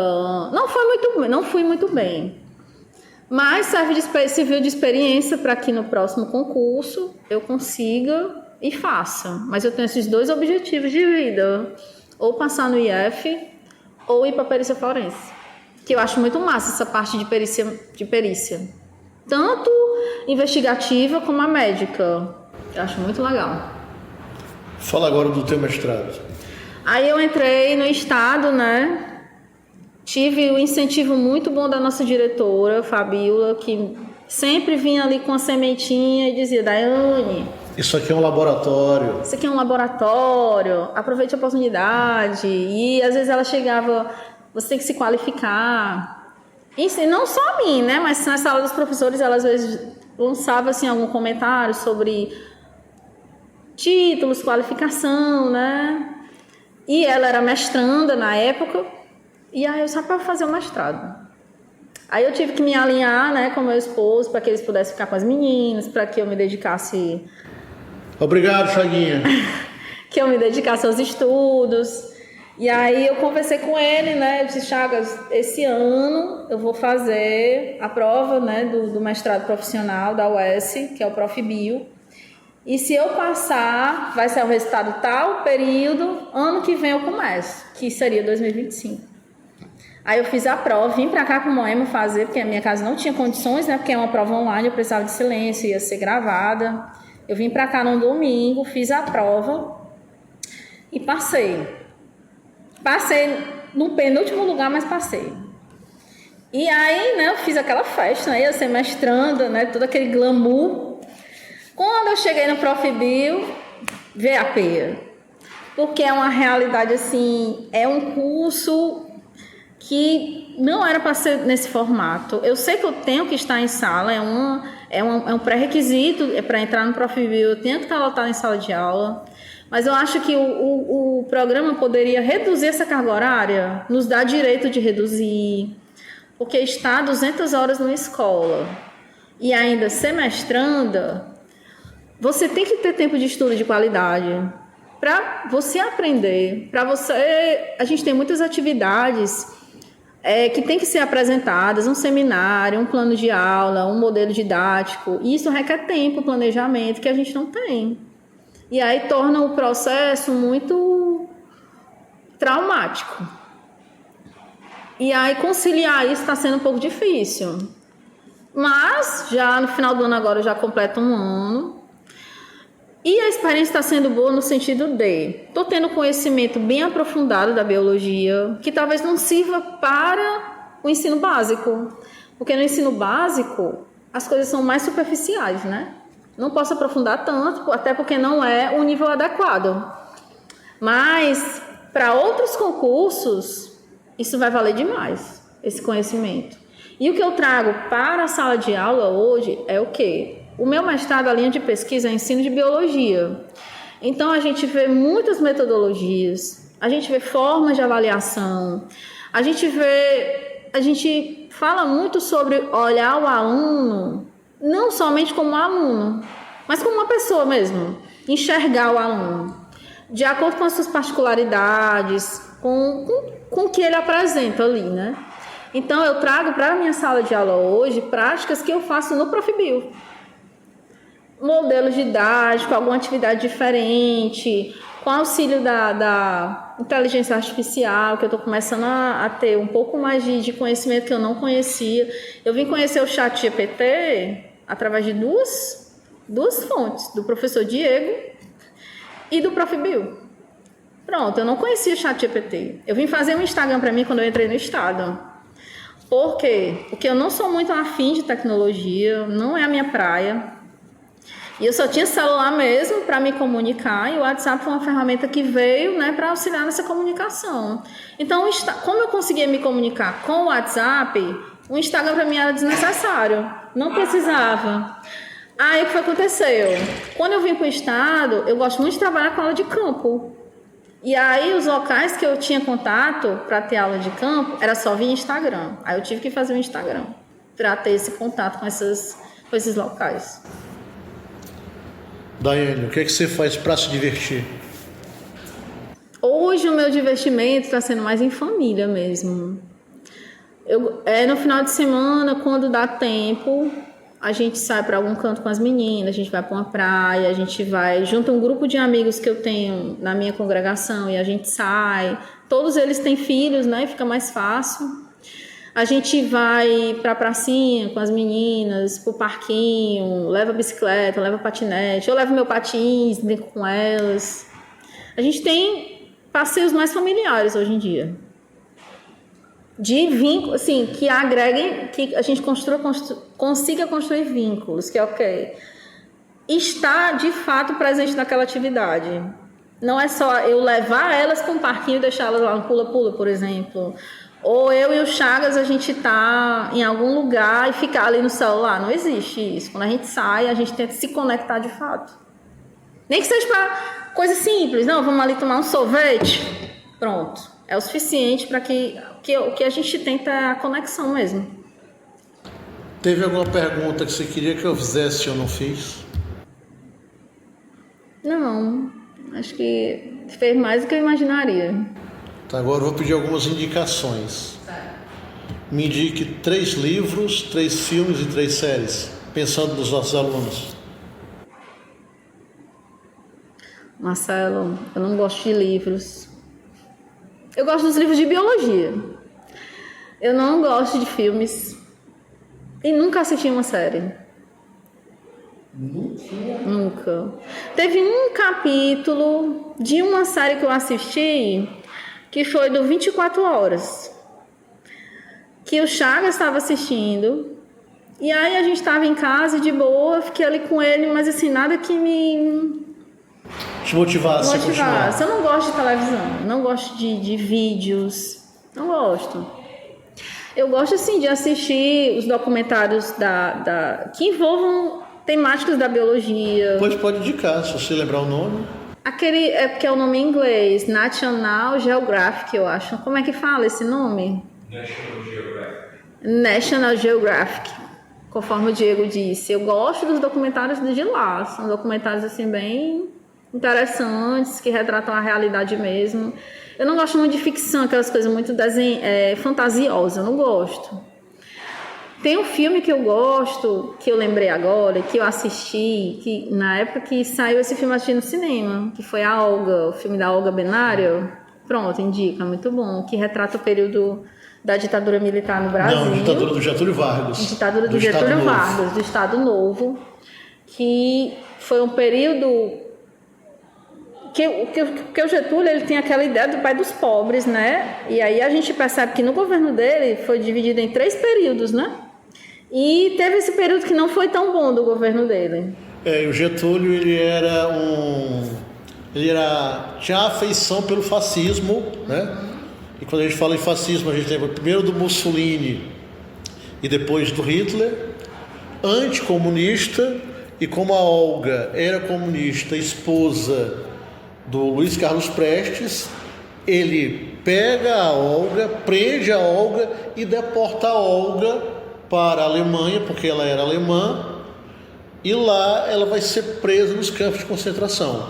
Não fui muito bem. Mas serviu de experiência para que no próximo concurso eu consiga e faça. Mas eu tenho esses 2 objetivos de vida: ou passar no IF ou ir para a perícia forense, que eu acho muito massa essa parte de perícia, tanto investigativa como a médica. Eu acho muito legal. Fala agora do teu mestrado. Aí eu entrei no estado, né? Tive um incentivo muito bom da nossa diretora, Fabíola, que sempre vinha ali com a sementinha e dizia, Daiane, isso aqui é um laboratório. Isso aqui é um laboratório, aproveite a oportunidade. E às vezes ela chegava, você tem que se qualificar. E não só a mim, né? Mas na sala dos professores, ela às vezes lançava assim, algum comentário sobre títulos, qualificação, né? E ela era mestranda na época. E aí eu só para fazer o mestrado. Aí eu tive que me alinhar, né, com meu esposo para que eles pudessem ficar com as meninas, para que eu me dedicasse. Obrigado, Chaguinha. Que eu me dedicasse aos estudos. E aí eu conversei com ele, né, eu disse, Chagas, esse ano eu vou fazer a prova, né, do mestrado profissional da UES, que é o Profibio. E se eu passar, vai ser o resultado tal período, ano que vem eu começo, que seria 2025. Aí eu fiz a prova, vim pra cá com o Moema fazer, porque a minha casa não tinha condições, né? Porque é uma prova online, eu precisava de silêncio, ia ser gravada. Eu vim pra cá num domingo, fiz a prova e passei. Passei no penúltimo lugar, mas passei. E aí, né, eu fiz aquela festa, né? Ia ser mestranda, né? Todo aquele glamour. Quando eu cheguei no Profibio, veio a peia. Porque é uma realidade assim, é um curso que não era para ser nesse formato. Eu sei que eu tenho que estar em sala, é um pré-requisito para entrar no Profibio, eu tenho que estar lotado em sala de aula, mas eu acho que o programa poderia reduzir essa carga horária, nos dá direito de reduzir, porque estar 200 horas numa escola e ainda ser mestranda, você tem que ter tempo de estudo de qualidade para você aprender, para você... A gente tem muitas atividades que tem que ser apresentadas, um seminário, um plano de aula, um modelo didático. E isso requer tempo, planejamento, que a gente não tem. E aí torna o processo muito traumático. E aí conciliar isso está sendo um pouco difícil. Mas já no final do ano agora eu já completo um ano. E a experiência está sendo boa no sentido de... Estou tendo conhecimento bem aprofundado da biologia, que talvez não sirva para o ensino básico. Porque no ensino básico, as coisas são mais superficiais, né? Não posso aprofundar tanto, até porque não é o nível adequado. Mas, para outros concursos, isso vai valer demais, esse conhecimento. E o que eu trago para a sala de aula hoje é o quê? O meu mestrado, a linha de pesquisa, é ensino de biologia. Então, a gente vê muitas metodologias, a gente vê formas de avaliação, a gente fala muito sobre olhar o aluno, não somente como aluno, mas como uma pessoa mesmo, enxergar o aluno, de acordo com as suas particularidades, com o que ele apresenta ali, né? Então, eu trago para a minha sala de aula hoje práticas que eu faço no Profibio. Modelo didático, alguma atividade diferente, com auxílio da inteligência artificial, que eu estou começando a ter um pouco mais de conhecimento que eu não conhecia. Eu vim conhecer o ChatGPT através de duas fontes, do professor Diego e do Profibio. Pronto, eu não conhecia o ChatGPT. Eu vim fazer um Instagram para mim quando eu entrei no estado. Por quê? Porque eu não sou muito afim de tecnologia, não é a minha praia. E eu só tinha celular mesmo para me comunicar, e o WhatsApp foi uma ferramenta que veio, né, para auxiliar nessa comunicação. Então, como eu conseguia me comunicar com o WhatsApp, o Instagram para mim era desnecessário, não precisava. Aí o que aconteceu? Quando eu vim para o estado, eu gosto muito de trabalhar com aula de campo. E aí os locais que eu tinha contato para ter aula de campo era só via Instagram. Aí eu tive que fazer o Instagram para ter esse contato com esses locais. Daiane, o que é que você faz para se divertir? Hoje o meu divertimento está sendo mais em família mesmo. No final de semana, quando dá tempo, a gente sai para algum canto com as meninas, a gente vai para uma praia, a gente junta um grupo de amigos que eu tenho na minha congregação e a gente sai. Todos eles têm filhos, né? Fica mais fácil. A gente vai para a pracinha com as meninas, pro parquinho, leva bicicleta, leva patinete, eu levo meu patins, brinco com elas. A gente tem passeios mais familiares hoje em dia. De vínculos, assim, que agreguem, que a gente consiga construir vínculos, que é ok. Estar, de fato, presente naquela atividade. Não é só eu levar elas para um parquinho e deixar elas lá no pula-pula, por exemplo. Ou eu e o Chagas, a gente tá em algum lugar e ficar ali no celular. Não existe isso. Quando a gente sai, a gente tenta se conectar de fato. Nem que seja para coisa simples. Não, vamos ali tomar um sorvete. Pronto. É o suficiente para que a gente tenta a conexão mesmo. Teve alguma pergunta que você queria que eu fizesse e eu não fiz? Não. Acho que fez mais do que eu imaginaria. Tá, agora eu vou pedir algumas indicações. Me indique 3 livros, 3 filmes e 3 séries, pensando nos nossos alunos. Marcelo, eu não gosto de livros. Eu gosto dos livros de biologia. Eu não gosto de filmes. E nunca assisti uma série. Nunca. Teve um capítulo de uma série que eu assisti, que foi do 24 Horas. Que o Chagas estava assistindo. E aí a gente estava em casa de boa, fiquei ali com ele, mas assim, nada que me te motivasse. Eu não gosto de televisão, não gosto de vídeos, não gosto. Eu gosto assim de assistir os documentários que envolvam temáticas da biologia. Pode indicar, se você lembrar o nome. Aquele é porque é o nome em inglês, National Geographic, eu acho. Como é que fala esse nome? National Geographic, conforme o Diego disse. Eu gosto dos documentários de lá, são documentários assim bem interessantes, que retratam a realidade mesmo. Eu não gosto muito de ficção, aquelas coisas muito fantasiosas, eu não gosto. Tem um filme que eu gosto, que eu lembrei agora, que eu assisti, que na época que saiu esse filme eu assisti no cinema, que foi a Olga, o filme da Olga Benário. Pronto, indica, muito bom, que retrata o período da ditadura militar no Brasil. Não, ditadura do Getúlio Vargas. Ditadura do Getúlio Vargas, do Estado Novo, que foi um período que o Getúlio ele tem aquela ideia do pai dos pobres, né? E aí a gente percebe que no governo dele foi dividido em 3 períodos, né? E teve esse período que não foi tão bom do governo dele. O Getúlio tinha afeição pelo fascismo, né? E quando a gente fala em fascismo, a gente lembra primeiro do Mussolini e depois do Hitler, anticomunista, e como a Olga era comunista, esposa do Luiz Carlos Prestes, ele pega a Olga, prende a Olga e deporta a Olga para a Alemanha, porque ela era alemã, e lá ela vai ser presa nos campos de concentração.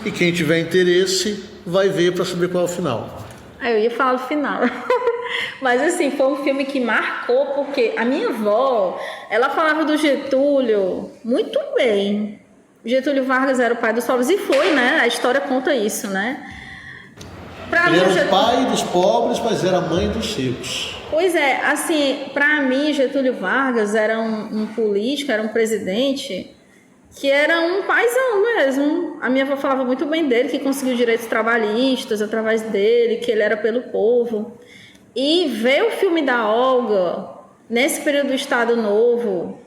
E quem tiver interesse vai ver para saber qual é o final. Eu ia falar do final. Mas assim, foi um filme que marcou, porque a minha avó, ela falava do Getúlio muito bem. Getúlio Vargas era o pai dos pobres, e foi, né? A história conta isso, né? Ele era o pai dos pobres, mas era a mãe dos ricos. Pois é, assim, para mim, Getúlio Vargas era um político, era um presidente que era um paizão mesmo. A minha avó falava muito bem dele, que conseguiu direitos trabalhistas através dele, que ele era pelo povo. E ver o filme da Olga, nesse período do Estado Novo,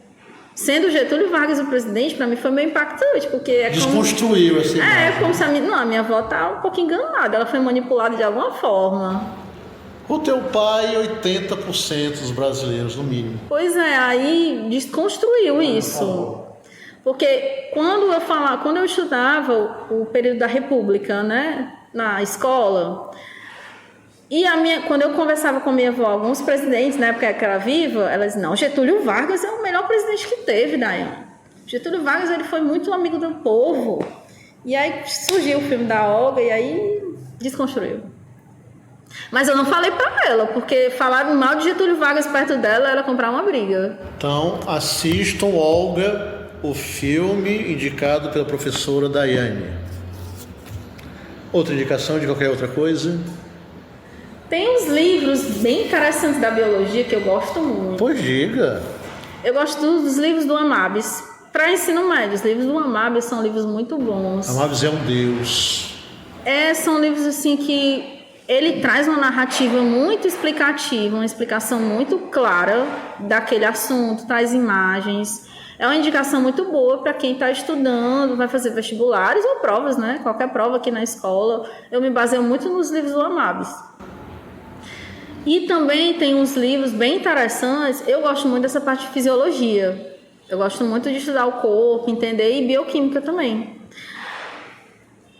sendo Getúlio Vargas o presidente, para mim foi meio impactante, porque desconstruiu essa imagem. É como se a minha avó tá um pouco enganada, ela foi manipulada de alguma forma. O teu pai, 80% dos brasileiros, no mínimo. Pois é, aí desconstruiu isso. Porque quando eu estudava o período da República, né, na escola, e quando eu conversava com minha avó, alguns presidentes, na época que ela era viva, elas diziam, não, Getúlio Vargas é o melhor presidente que teve, daí. Getúlio Vargas, ele foi muito amigo do povo. E aí surgiu o filme da Olga e aí desconstruiu. Mas eu não falei pra ela, porque falar mal de Getúlio Vargas perto dela era comprar uma briga. Então, assistam Olga, o filme indicado pela professora Daiane. Outra indicação de qualquer outra coisa? Tem uns livros bem interessantes da biologia que eu gosto muito. Pois diga. Eu gosto dos livros do Amabis. Para ensino médio, os livros do Amabis são livros muito bons. Amabis é um deus. São livros assim que ele traz uma narrativa muito explicativa, uma explicação muito clara daquele assunto, traz imagens. É uma indicação muito boa para quem está estudando, vai fazer vestibulares ou provas, né? Qualquer prova aqui na escola. Eu me baseio muito nos livros do Amabis. E também tem uns livros bem interessantes. Eu gosto muito dessa parte de fisiologia. Eu gosto muito de estudar o corpo, entender, e bioquímica também.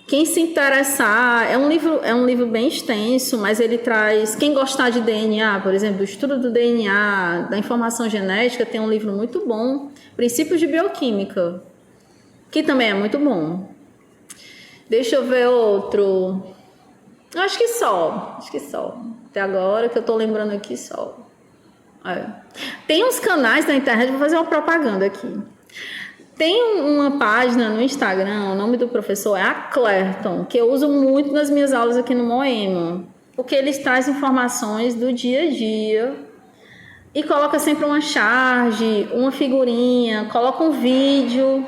Quem se interessar, é um livro bem extenso, mas ele traz... Quem gostar de DNA, por exemplo, do estudo do DNA, da informação genética, tem um livro muito bom, Princípios de Bioquímica, que também é muito bom. Deixa eu ver outro. Acho que só. Até agora que eu tô lembrando aqui só. Tem uns canais na internet, vou fazer uma propaganda aqui. Tem uma página no Instagram, o nome do professor é Aclerton, que eu uso muito nas minhas aulas aqui no Moema, porque eles trazem informações do dia a dia e coloca sempre uma charge, uma figurinha, coloca um vídeo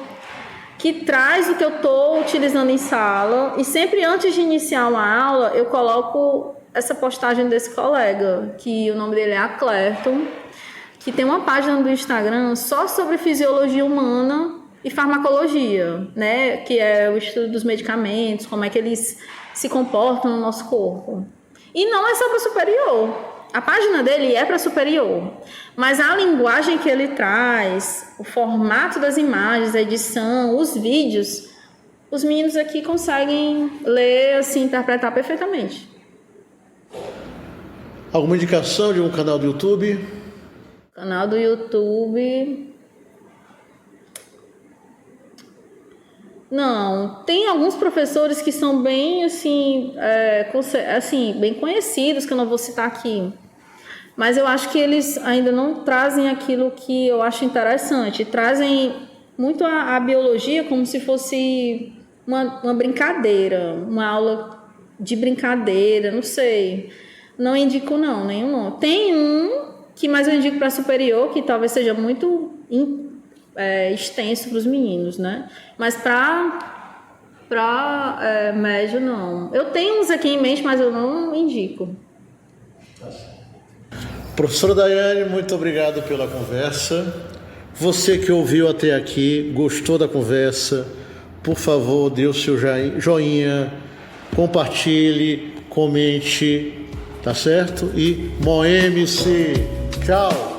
que traz o que eu estou utilizando em sala, e sempre antes de iniciar uma aula eu coloco essa postagem desse colega, que o nome dele é Aclerton, que tem uma página do Instagram só sobre fisiologia humana e farmacologia, né? Que é o estudo dos medicamentos, como é que eles se comportam no nosso corpo. E não é só para superior. A página dele é para superior, mas a linguagem que ele traz, o formato das imagens, a edição, os vídeos, os meninos aqui conseguem ler, assim, interpretar perfeitamente. Alguma indicação de um canal do YouTube? Canal do YouTube... Não, tem alguns professores que são bem, assim, bem conhecidos, que eu não vou citar aqui. Mas eu acho que eles ainda não trazem aquilo que eu acho interessante. Trazem muito a biologia como se fosse uma brincadeira, uma aula de brincadeira, não sei. Não indico não, nenhum não. Tem um que mais eu indico para superior, que talvez seja muito extenso para os meninos, né? Mas para médio, não. Eu tenho uns aqui em mente, mas eu não indico. Professora Daiane, muito obrigado pela conversa. Você que ouviu até aqui, gostou da conversa, por favor, dê o seu joinha, compartilhe, comente, tá certo? E Moema-se. Tchau!